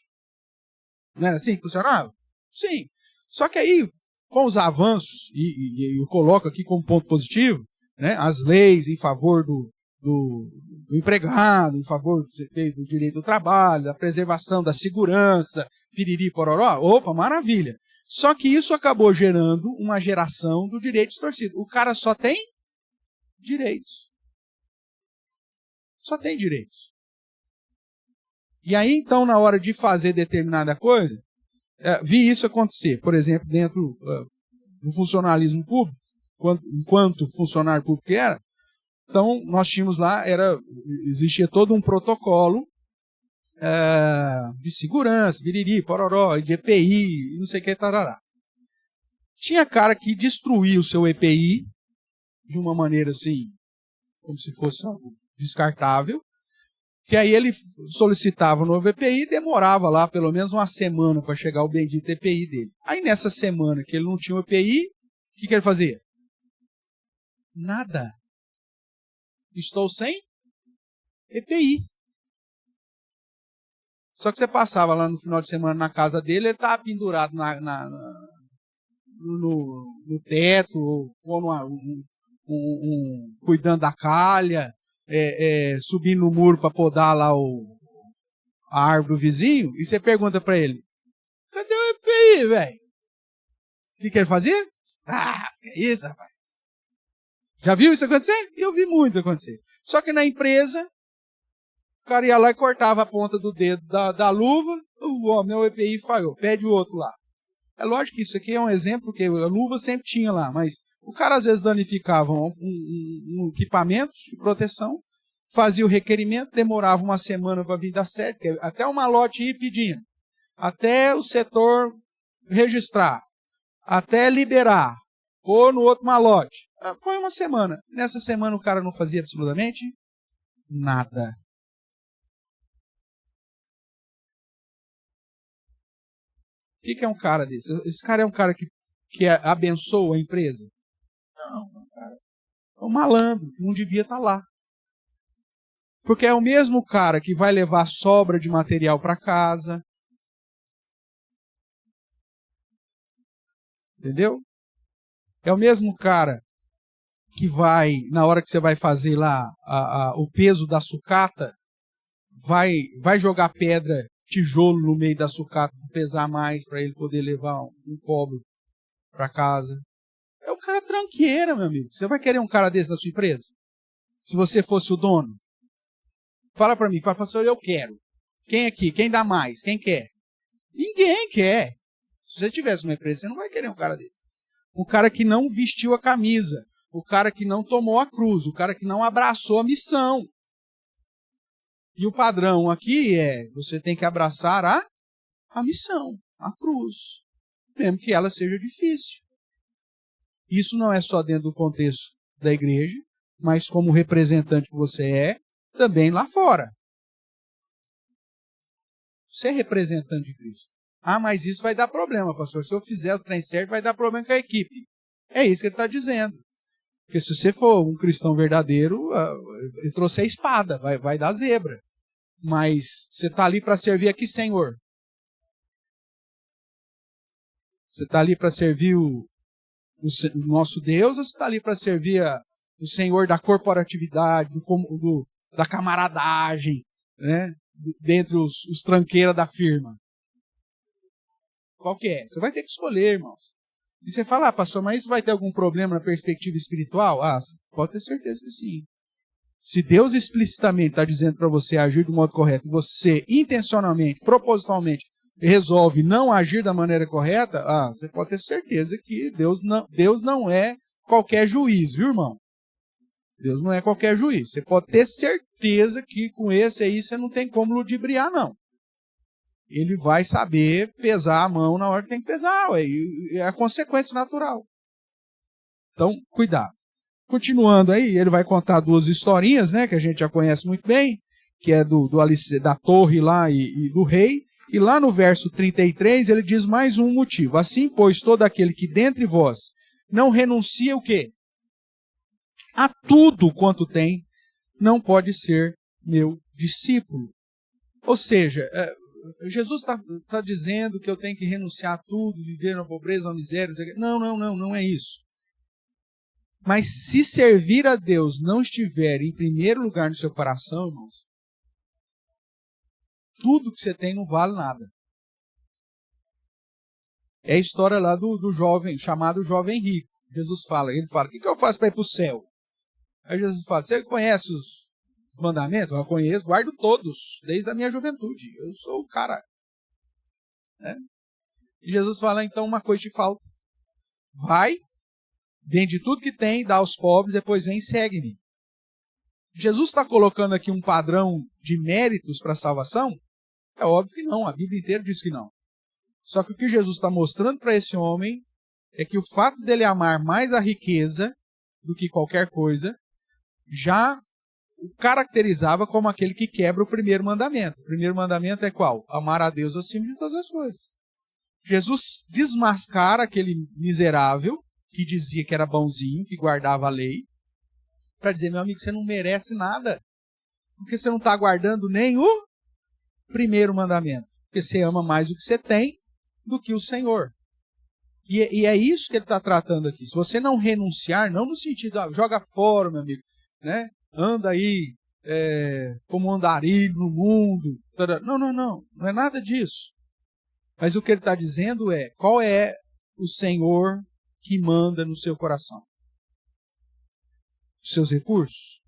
Não era assim que funcionava? Sim. Só que aí, com os avanços, e eu coloco aqui como ponto positivo, né, as leis em favor do empregado, em favor do direito do trabalho, da preservação da segurança, piriri, pororó, opa, maravilha. Só que isso acabou gerando uma geração do direito distorcido. O cara só tem direitos. Só tem direitos. E aí, então, na hora de fazer determinada coisa, vi isso acontecer. Por exemplo, dentro do funcionalismo público, enquanto funcionário público era, então nós tínhamos lá, existia todo um protocolo de segurança, biriri, pororó, de EPI, não sei o que, tarará. Tinha cara que destruía o seu EPI de uma maneira assim, como se fosse algo descartável, que aí ele solicitava o novo EPI e demorava lá pelo menos uma semana para chegar o bendito EPI dele. Aí nessa semana que ele não tinha o EPI, o que ele fazia? Nada. Estou sem EPI. Só que você passava lá no final de semana na casa dele, ele estava pendurado no teto, ou cuidando da calha, subindo no muro para podar lá a árvore do vizinho, e você pergunta para ele, cadê o EPI, velho? O que ele fazia? Que isso, rapaz? Já viu isso acontecer? Eu vi muito acontecer. Só que na empresa, o cara ia lá e cortava a ponta do dedo da luva, meu EPI falhou, pede o outro lá. É lógico que isso aqui é um exemplo, porque a luva sempre tinha lá, mas o cara às vezes danificava um equipamento de proteção, fazia o requerimento, demorava uma semana para vir dar certo, até o malote ir pedindo, até o setor registrar, até liberar, ou no outro malote. Foi uma semana. Nessa semana o cara não fazia absolutamente nada. O que é um cara desse? Esse cara é um cara que abençoa a empresa? Não, cara. É um malandro que não devia estar lá. Porque é o mesmo cara que vai levar sobra de material para casa. Entendeu? É o mesmo cara que vai, na hora que você vai fazer lá o peso da sucata, vai jogar pedra, tijolo no meio da sucata para pesar mais, para ele poder levar um cobre para casa. É o cara tranqueira, meu amigo. Você vai querer um cara desse na sua empresa? Se você fosse o dono? Fala para mim, fala, pastor, eu quero. Quem aqui? Quem dá mais? Quem quer? Ninguém quer. Se você tivesse uma empresa, você não vai querer um cara desse. Um cara que não vestiu a camisa. O cara que não tomou a cruz. O cara que não abraçou a missão. E o padrão aqui é, você tem que abraçar a missão, a cruz. Mesmo que ela seja difícil. Isso não é só dentro do contexto da igreja, mas como representante que você é, também lá fora. Você é representante de Cristo. Ah, mas isso vai dar problema, pastor. Se eu fizer os trem certo, vai dar problema com a equipe. É isso que ele está dizendo. Porque se você for um cristão verdadeiro, ele trouxe a espada, vai dar zebra. Mas você está ali para servir aqui, Senhor. Você está ali para servir o nosso Deus, ou você está ali para servir o Senhor da corporatividade, da camaradagem, né? Dentre os tranqueiras da firma? Qual que é? Você vai ter que escolher, irmãos. E você fala, pastor, mas isso vai ter algum problema na perspectiva espiritual? Pode ter certeza que sim. Se Deus explicitamente está dizendo para você agir do modo correto, e você intencionalmente, propositalmente, resolve não agir da maneira correta, você pode ter certeza que Deus não é qualquer juiz, viu, irmão? Deus não é qualquer juiz. Você pode ter certeza que com esse aí você não tem como ludibriar, não. Ele vai saber pesar a mão na hora que tem que pesar. É a consequência natural. Então, cuidado. Continuando aí, ele vai contar duas historinhas, né, que a gente já conhece muito bem, que é da torre lá e do rei. E lá no verso 33, ele diz mais um motivo. Assim, pois, todo aquele que dentre vós não renuncia o quê? A tudo quanto tem, não pode ser meu discípulo. Ou seja, Jesus está dizendo que eu tenho que renunciar a tudo, viver na pobreza, na miséria. Não é isso. Mas se servir a Deus não estiver em primeiro lugar no seu coração, irmãos, tudo que você tem não vale nada. É a história lá do jovem, chamado jovem rico. Jesus fala, ele fala, o que eu faço para ir para o céu? Aí Jesus fala, você conhece os mandamentos? Eu conheço, guardo todos, desde a minha juventude. Eu sou o cara. Né? E Jesus fala, então uma coisa te falta. Vai, vende tudo que tem, dá aos pobres, depois vem e segue-me. Jesus está colocando aqui um padrão de méritos para a salvação? É óbvio que não, a Bíblia inteira diz que não. Só que o que Jesus está mostrando para esse homem é que o fato dele amar mais a riqueza do que qualquer coisa já o caracterizava como aquele que quebra o primeiro mandamento. O primeiro mandamento é qual? Amar a Deus acima de todas as coisas. Jesus desmascara aquele miserável que dizia que era bonzinho, que guardava a lei, para dizer, meu amigo, você não merece nada, porque você não está guardando nem o primeiro mandamento, porque você ama mais o que você tem do que o Senhor. E é isso que ele está tratando aqui. Se você não renunciar, não no sentido, joga fora, meu amigo, né? Anda aí como andarilho no mundo. Não é nada disso. Mas o que ele está dizendo é, qual é o Senhor que manda no seu coração? Os seus recursos?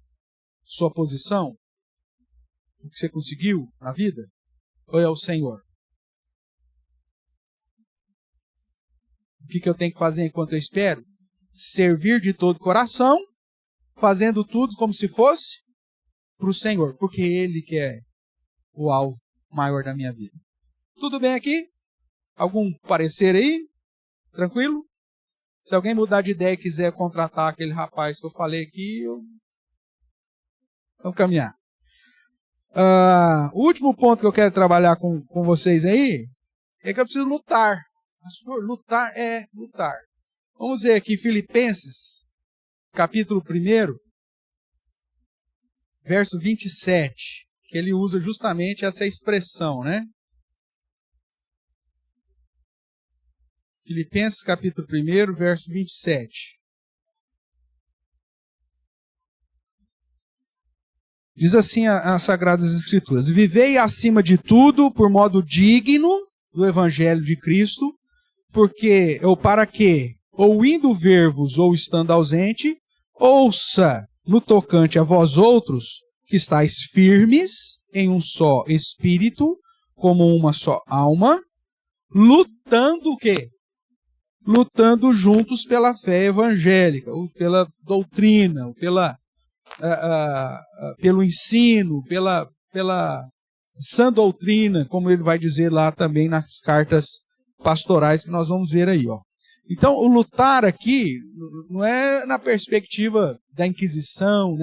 Sua posição? O que você conseguiu na vida? Ou é o Senhor? O que eu tenho que fazer enquanto eu espero? Servir de todo coração, fazendo tudo como se fosse para o Senhor, porque Ele que é o alvo maior da minha vida. Tudo bem aqui? Algum parecer aí? Tranquilo? Se alguém mudar de ideia e quiser contratar aquele rapaz que eu falei aqui, vamos caminhar. O último ponto que eu quero trabalhar com vocês aí é que eu preciso lutar. Pastor, lutar é lutar. Vamos ver aqui Filipenses, capítulo 1, verso 27, que ele usa justamente essa expressão, né? Filipenses, capítulo 1, verso 27. Diz assim as Sagradas Escrituras: vivei acima de tudo por modo digno do Evangelho de Cristo, porque, ou para que, ou indo ver-vos, ou estando ausente, ouça no tocante a vós outros, que estáis firmes em um só espírito, como uma só alma, lutando o quê? Lutando juntos pela fé evangélica, ou pela doutrina, ou pelo ensino, pela sã doutrina, como ele vai dizer lá também nas cartas pastorais que nós vamos ver aí, ó. Então, o lutar aqui não é na perspectiva da Inquisição,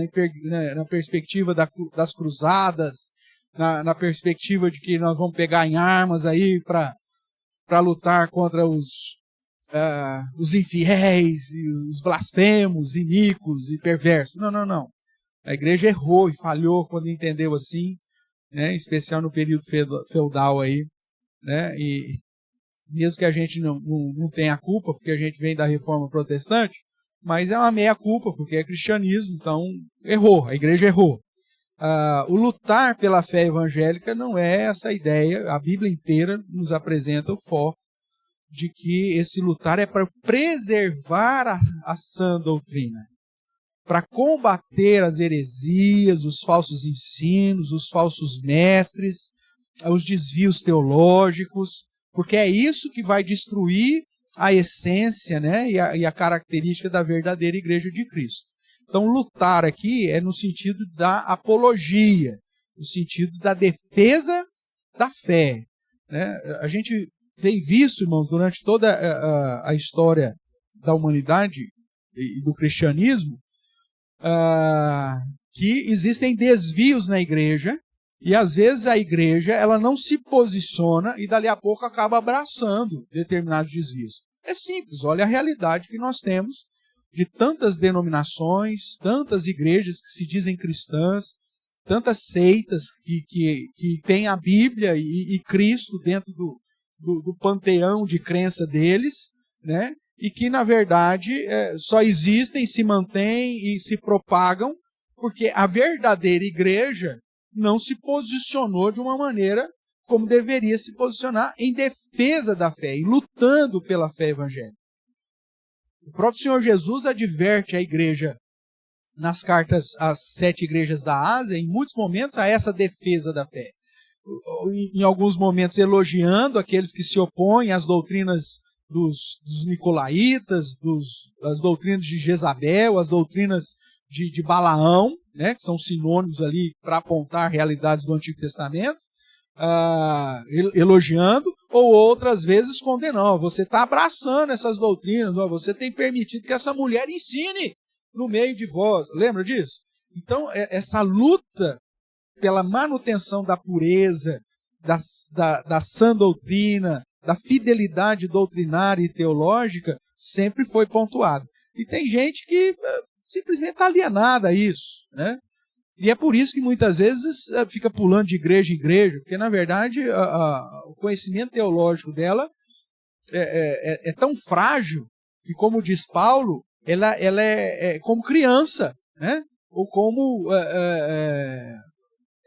na perspectiva das cruzadas, na perspectiva de que nós vamos pegar em armas aí para lutar contra os infiéis, os blasfemos, iníquos e perversos. Não, não, não. A igreja errou e falhou quando entendeu assim, né, em especial no período feudal aí, né, e mesmo que a gente não tenha a culpa, porque a gente vem da reforma protestante, mas é uma meia-culpa, porque é cristianismo, então errou, a igreja errou. O lutar pela fé evangélica não é essa ideia, a Bíblia inteira nos apresenta o foco de que esse lutar é para preservar a sã doutrina, para combater as heresias, os falsos ensinos, os falsos mestres, os desvios teológicos, porque é isso que vai destruir a essência, né, e a característica da verdadeira igreja de Cristo. Então, lutar aqui é no sentido da apologia, no sentido da defesa da fé, né? A gente tem visto, irmãos, durante toda a história da humanidade e do cristianismo, que existem desvios na igreja, e às vezes a igreja ela não se posiciona e dali a pouco acaba abraçando determinados desvios. É simples, olha a realidade que nós temos de tantas denominações, tantas igrejas que se dizem cristãs, tantas seitas que têm a Bíblia e Cristo dentro do panteão de crença deles, né? E que, na verdade, só existem, se mantêm e se propagam porque a verdadeira igreja não se posicionou de uma maneira como deveria se posicionar em defesa da fé e lutando pela fé evangélica. O próprio Senhor Jesus adverte a igreja nas cartas às 7 igrejas da Ásia, em muitos momentos, a essa defesa da fé. Em alguns momentos elogiando aqueles que se opõem às doutrinas dos nicolaítas, as doutrinas de Jezabel, as doutrinas de Balaão, né, que são sinônimos ali para apontar realidades do Antigo Testamento, elogiando, ou outras vezes condenando. Você está abraçando essas doutrinas, você tem permitido que essa mulher ensine no meio de vós. Lembra disso? Então, essa luta pela manutenção da pureza, da sã doutrina, da fidelidade doutrinária e teológica, sempre foi pontuada. E tem gente que simplesmente está alienada a isso, né? E é por isso que muitas vezes fica pulando de igreja em igreja, porque na verdade o conhecimento teológico dela é tão frágil que, como diz Paulo, ela é como criança, né? Ou como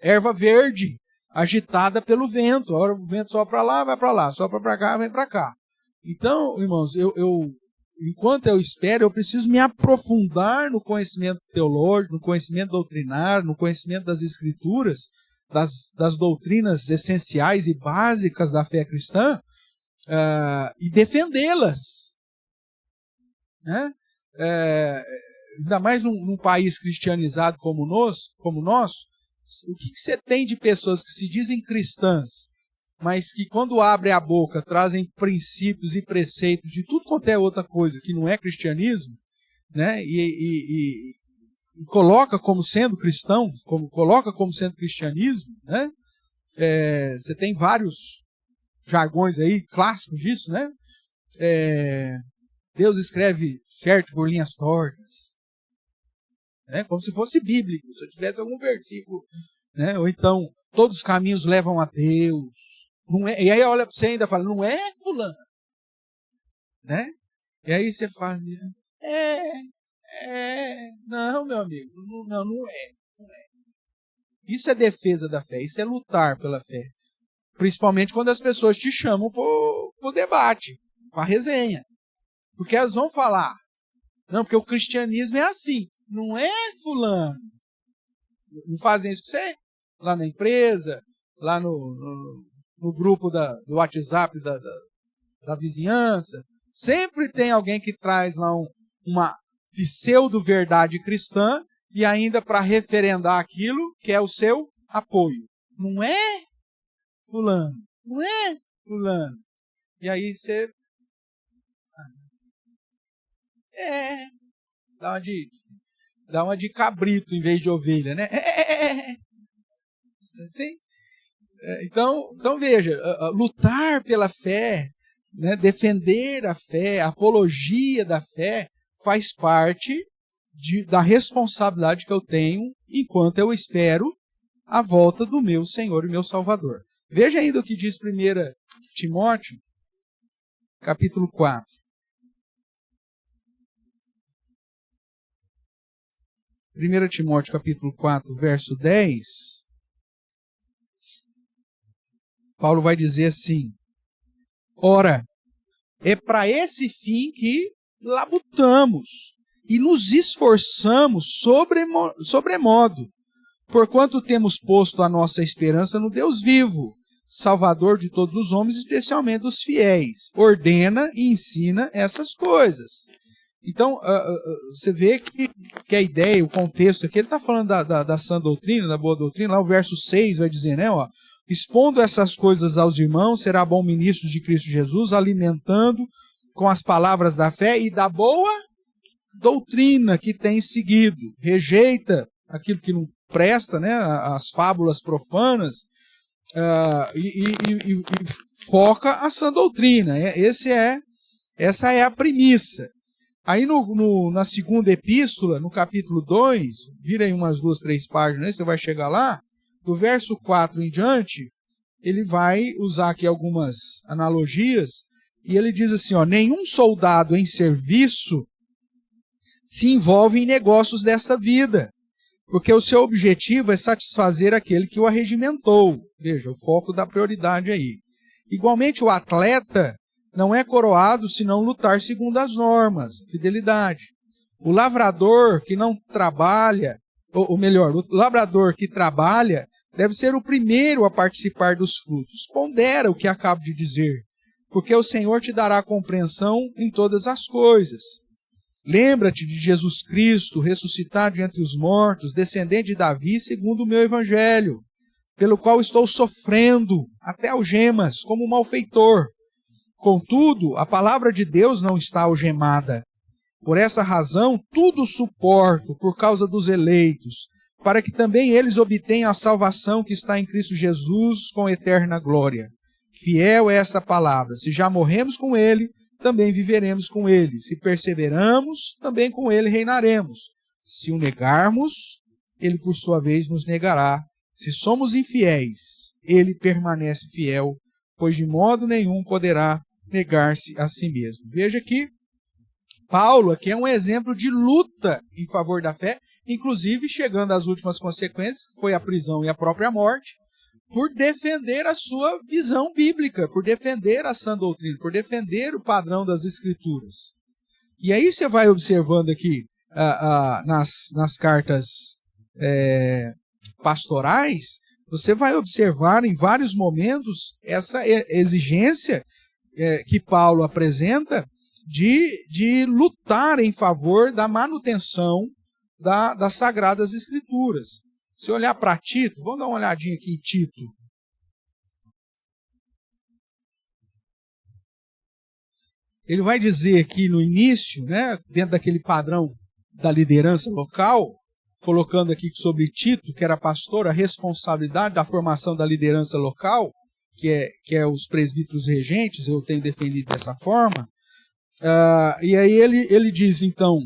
erva verde agitada pelo vento. A hora o vento sopra lá, vai para lá, sopra para cá, vem para cá. Então, irmãos, enquanto eu espero, eu preciso me aprofundar no conhecimento teológico, no conhecimento doutrinário, no conhecimento das Escrituras, das doutrinas essenciais e básicas da fé cristã, e defendê-las, né? Ainda mais num país cristianizado como o nosso, o que você tem de pessoas que se dizem cristãs, mas que quando abrem a boca trazem princípios e preceitos de tudo quanto é outra coisa que não é cristianismo, né? E coloca como sendo cristão, coloca como sendo cristianismo, né? Você tem vários jargões aí clássicos disso, né? Deus escreve certo por linhas tortas, né? Como se fosse bíblico, se eu tivesse algum versículo, né? Ou então todos os caminhos levam a Deus. Não é, e aí olha para você e ainda fala, não é, fulano? Né? E aí você fala, não, meu amigo, não é. Isso é defesa da fé, isso é lutar pela fé. Principalmente quando as pessoas te chamam para o debate, para a resenha. Porque elas vão falar, não, porque o cristianismo é assim. Não é, fulano? Não fazem isso com você? Lá na empresa, lá no grupo do WhatsApp da vizinhança. Sempre tem alguém que traz lá uma pseudo-verdade cristã e ainda para referendar aquilo que é o seu apoio. Não é, fulano? Não é, fulano? E aí você... dá uma de cabrito em vez de ovelha, né? Assim? Então veja, lutar pela fé, né, defender a fé, a apologia da fé, faz parte da responsabilidade que eu tenho enquanto eu espero a volta do meu Senhor e meu Salvador. Veja ainda o que diz 1 Timóteo, capítulo 4. 1 Timóteo, capítulo 4, verso 10. Paulo vai dizer assim: ora, é para esse fim que labutamos e nos esforçamos sobremodo, porquanto temos posto a nossa esperança no Deus vivo, Salvador de todos os homens, especialmente dos fiéis. Ordena e ensina essas coisas. Então, você vê que a ideia, o contexto aqui, ele está falando da sã doutrina, da boa doutrina. Lá o verso 6 vai dizer, né? Ó, expondo essas coisas aos irmãos, será bom ministro de Cristo Jesus, alimentando com as palavras da fé e da boa doutrina que tem seguido. Rejeita aquilo que não presta, né? As fábulas profanas, e foca a sã doutrina. Essa é a premissa. Aí na segunda epístola, no capítulo 2, vira aí umas 2, 3 páginas, né? Você vai chegar lá, do verso 4 em diante, ele vai usar aqui algumas analogias, e ele diz assim, ó, nenhum soldado em serviço se envolve em negócios dessa vida, porque o seu objetivo é satisfazer aquele que o arregimentou. Veja, o foco da prioridade aí. Igualmente, o atleta não é coroado se não lutar segundo as normas, fidelidade. O lavrador que não trabalha, ou melhor, o lavrador que trabalha deve ser o primeiro a participar dos frutos. Pondera o que acabo de dizer, porque o Senhor te dará compreensão em todas as coisas. Lembra-te de Jesus Cristo, ressuscitado entre os mortos, descendente de Davi, segundo o meu evangelho, pelo qual estou sofrendo até algemas, como um malfeitor. Contudo, a palavra de Deus não está algemada. Por essa razão, tudo suporto por causa dos eleitos, para que também eles obtenham a salvação que está em Cristo Jesus com eterna glória. Fiel é essa palavra. Se já morremos com ele, também viveremos com ele. Se perseveramos, também com ele reinaremos. Se o negarmos, ele por sua vez nos negará. Se somos infiéis, ele permanece fiel, pois de modo nenhum poderá negar-se a si mesmo. Veja que Paulo aqui é um exemplo de luta em favor da fé, inclusive chegando às últimas consequências, que foi a prisão e a própria morte, por defender a sua visão bíblica, por defender a sã doutrina, por defender o padrão das Escrituras. E aí você vai observando aqui nas cartas pastorais, você vai observar em vários momentos essa exigência que Paulo apresenta de lutar em favor da manutenção das Sagradas Escrituras. Se olhar para Tito, vamos dar uma olhadinha aqui em Tito. Ele vai dizer aqui no início, né, dentro daquele padrão da liderança local, colocando aqui sobre Tito, que era pastor, a responsabilidade da formação da liderança local, que é os presbíteros regentes, eu tenho defendido dessa forma. E aí ele diz, então,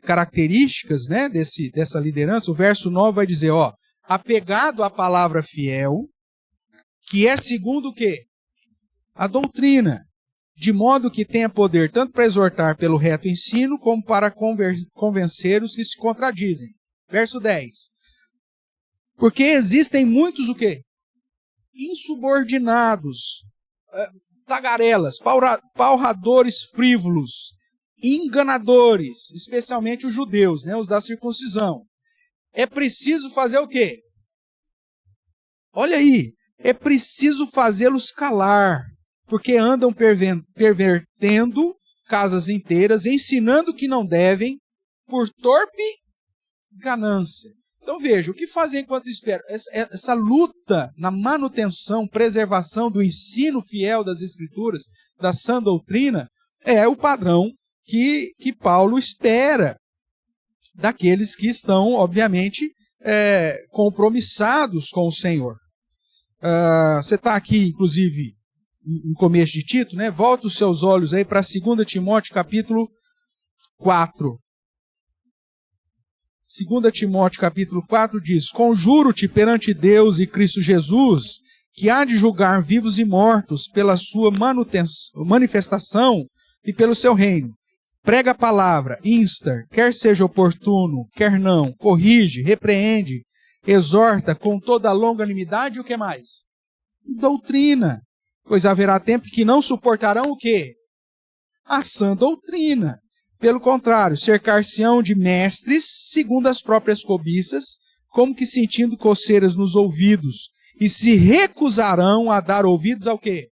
características, né, dessa liderança. O verso 9 vai dizer, ó, apegado à palavra fiel, que é segundo o quê? A doutrina, de modo que tenha poder tanto para exortar pelo reto ensino, como para convencer os que se contradizem. Verso 10. Porque existem muitos o quê? Insubordinados, tagarelas, palradores frívolos, enganadores, especialmente os judeus, né, os da circuncisão. É preciso fazer o quê? Olha aí, é preciso fazê-los calar, porque andam pervertendo casas inteiras, ensinando que não devem, por torpe ganância. Então veja, o que fazer enquanto espera? Essa luta na manutenção, preservação do ensino fiel das Escrituras, da sã doutrina, é o padrão que Paulo espera daqueles que estão, obviamente, compromissados com o Senhor. Você está aqui, inclusive, no começo de Tito, né? Volta os seus olhos aí para 2 Timóteo capítulo 4. 2 Timóteo capítulo 4 diz: Conjuro-te perante Deus e Cristo Jesus, que há de julgar vivos e mortos pela sua manifestação e pelo seu reino. Prega a palavra, insta, quer seja oportuno, quer não, corrige, repreende, exorta com toda a longanimidade e o que mais? Doutrina. Pois haverá tempo que não suportarão o quê? A sã doutrina. Pelo contrário, cercar-se-ão de mestres, segundo as próprias cobiças, como que sentindo coceiras nos ouvidos, e se recusarão a dar ouvidos ao quê?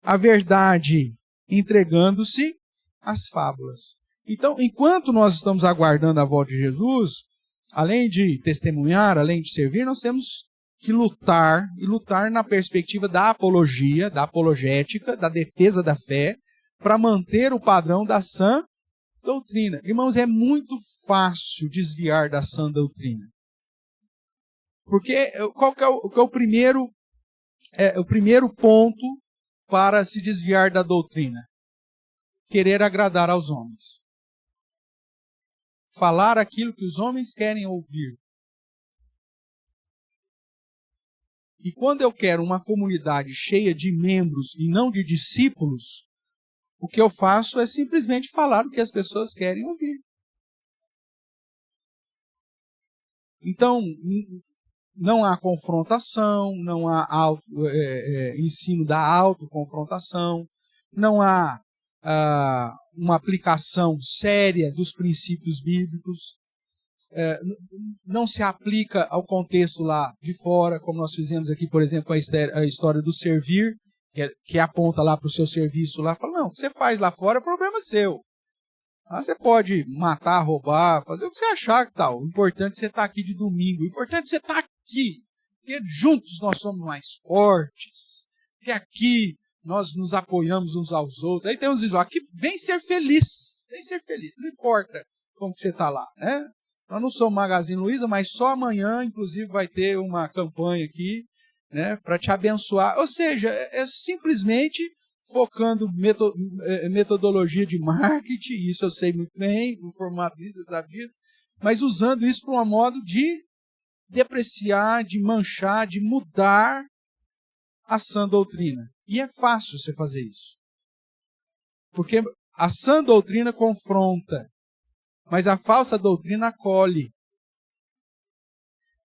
A verdade, entregando-se às fábulas. Então, enquanto nós estamos aguardando a volta de Jesus, além de testemunhar, além de servir, nós temos que lutar, e lutar na perspectiva da apologia, da apologética, da defesa da fé, para manter o padrão da sã doutrina. Irmãos, é muito fácil desviar da sã doutrina. Porque qual que é o primeiro ponto para se desviar da doutrina? Querer agradar aos homens. Falar aquilo que os homens querem ouvir. E quando eu quero uma comunidade cheia de membros e não de discípulos, o que eu faço é simplesmente falar o que as pessoas querem ouvir. Então, não há confrontação, não há ensino da autoconfrontação, não há uma aplicação séria dos princípios bíblicos, não se aplica ao contexto lá de fora, como nós fizemos aqui, por exemplo, a história do servir, que aponta lá para o seu serviço lá, fala, não, o que você faz lá fora é problema seu. Você pode matar, roubar, fazer o que você achar que tal. O importante é você estar aqui de domingo, o importante é você estar aqui, porque juntos nós somos mais fortes, porque aqui nós nos apoiamos uns aos outros. Aí tem uns que dizem, aqui vem ser feliz, não importa como que você está lá, né? Nós não somos Magazine Luiza, mas só amanhã, inclusive, vai ter uma campanha aqui, né, para te abençoar. Ou seja, é simplesmente focando metodologia de marketing, isso eu sei muito bem, no formato disso, você sabe disso, mas usando isso para um modo de depreciar, de manchar, de mudar a sã doutrina. E é fácil você fazer isso. Porque a sã doutrina confronta, mas a falsa doutrina acolhe.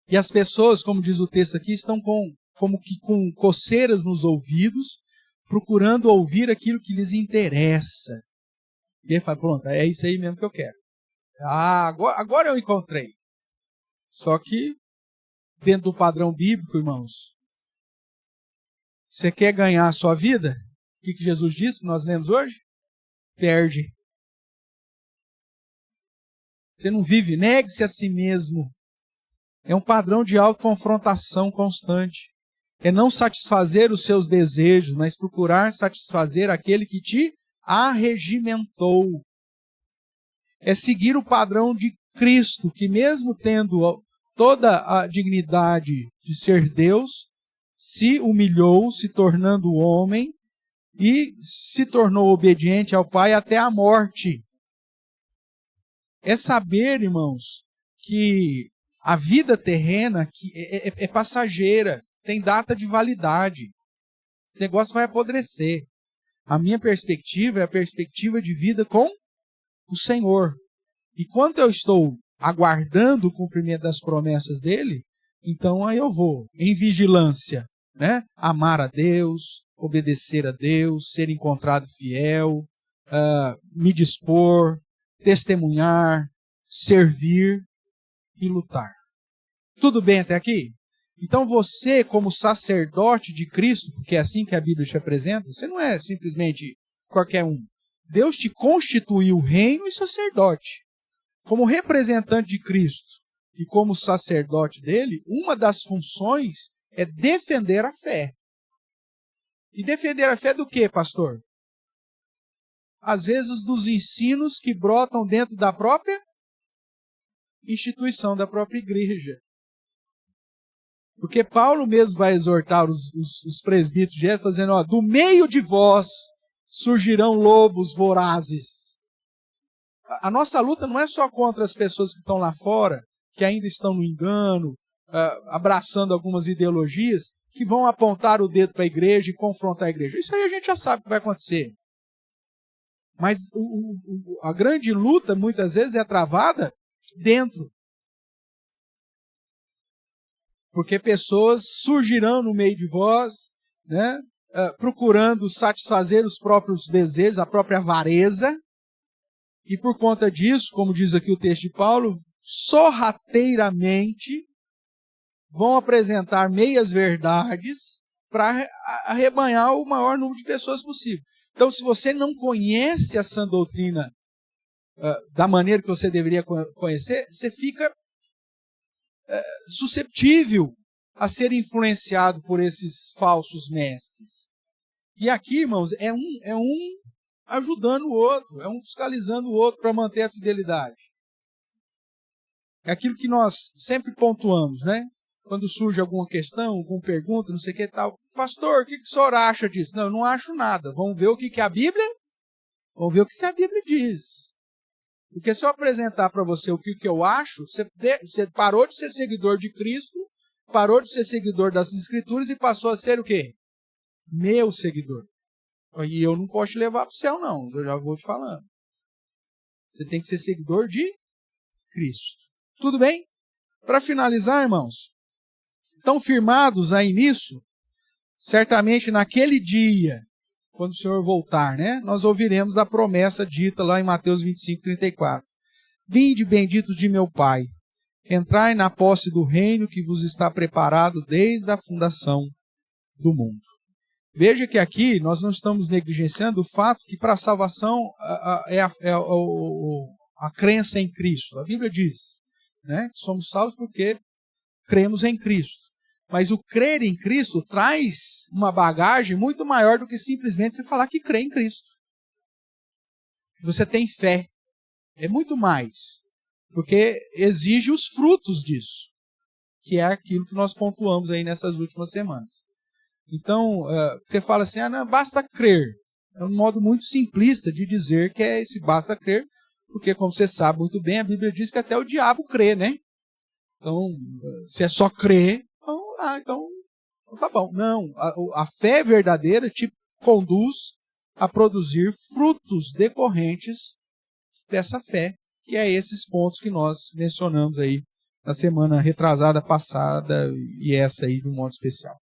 E as pessoas, como diz o texto aqui, estão como que com coceiras nos ouvidos, procurando ouvir aquilo que lhes interessa. E aí fala, pronto, é isso aí mesmo que eu quero. Agora eu encontrei. Só que, dentro do padrão bíblico, irmãos, você quer ganhar a sua vida? O que Jesus disse, que nós lemos hoje? Perde. Você não vive, negue-se a si mesmo. É um padrão de autoconfrontação constante. É não satisfazer os seus desejos, mas procurar satisfazer aquele que te arregimentou. É seguir o padrão de Cristo, que mesmo tendo toda a dignidade de ser Deus, se humilhou, se tornando homem, e se tornou obediente ao Pai até a morte. É saber, irmãos, que a vida terrena é passageira, tem data de validade. O negócio vai apodrecer. A minha perspectiva é a perspectiva de vida com o Senhor. E quando eu estou aguardando o cumprimento das promessas dele, Então aí eu vou em vigilância, né? Amar a Deus, obedecer a Deus, ser encontrado fiel, me dispor, testemunhar, servir e lutar. Tudo bem até aqui? Então você, como sacerdote de Cristo, porque é assim que a Bíblia te apresenta, você não é simplesmente qualquer um. Deus te constituiu reino e sacerdote. Como representante de Cristo e como sacerdote dele, uma das funções é defender a fé. E defender a fé do quê, pastor? Às vezes dos ensinos que brotam dentro da própria instituição, da própria igreja. Porque Paulo mesmo vai exortar os presbíteros de Éfeso, fazendo, do meio de vós surgirão lobos vorazes. A nossa luta não é só contra as pessoas que estão lá fora, que ainda estão no engano, abraçando algumas ideologias, que vão apontar o dedo para a igreja e confrontar a igreja. Isso aí a gente já sabe que vai acontecer. Mas a grande luta, muitas vezes, é travada dentro. Porque pessoas surgirão no meio de vós, né, procurando satisfazer os próprios desejos, a própria avareza, e por conta disso, como diz aqui o texto de Paulo, sorrateiramente vão apresentar meias verdades para arrebanhar o maior número de pessoas possível. Então, se você não conhece a sã doutrina da maneira que você deveria conhecer, você fica susceptível a ser influenciado por esses falsos mestres. E aqui, irmãos, é um ajudando o outro, é um fiscalizando o outro para manter a fidelidade. É aquilo que nós sempre pontuamos, né? Quando surge alguma questão, alguma pergunta, não sei o que tal. Pastor, o que o senhor acha disso? Não, eu não acho nada. Vamos ver o que a Bíblia... Vamos ver o que a Bíblia diz. Porque se eu apresentar para você o que eu acho, você parou de ser seguidor de Cristo, parou de ser seguidor das Escrituras e passou a ser o quê? Meu seguidor. E eu não posso te levar para o céu, não. Eu já vou te falando. Você tem que ser seguidor de Cristo. Tudo bem? Para finalizar, irmãos, estão firmados aí nisso, certamente naquele dia, quando o Senhor voltar, né? Nós ouviremos da promessa dita lá em Mateus 25:34. Vinde, benditos de meu Pai, entrai na posse do reino que vos está preparado desde a fundação do mundo. Veja que aqui nós não estamos negligenciando o fato que para a salvação é a crença em Cristo. A Bíblia diz, né? Somos salvos porque cremos em Cristo. Mas o crer em Cristo traz uma bagagem muito maior do que simplesmente você falar que crê em Cristo. Você tem fé. É muito mais. Porque exige os frutos disso. Que é aquilo que nós pontuamos aí nessas últimas semanas. Então, você fala assim, não, basta crer. É um modo muito simplista de dizer que é esse basta crer. Porque, como você sabe muito bem, a Bíblia diz que até o diabo crê, né? Então, se é só crer, então tá bom. Não, a fé verdadeira te conduz a produzir frutos decorrentes dessa fé, que é esses pontos que nós mencionamos aí na semana retrasada, passada e essa aí de um modo especial.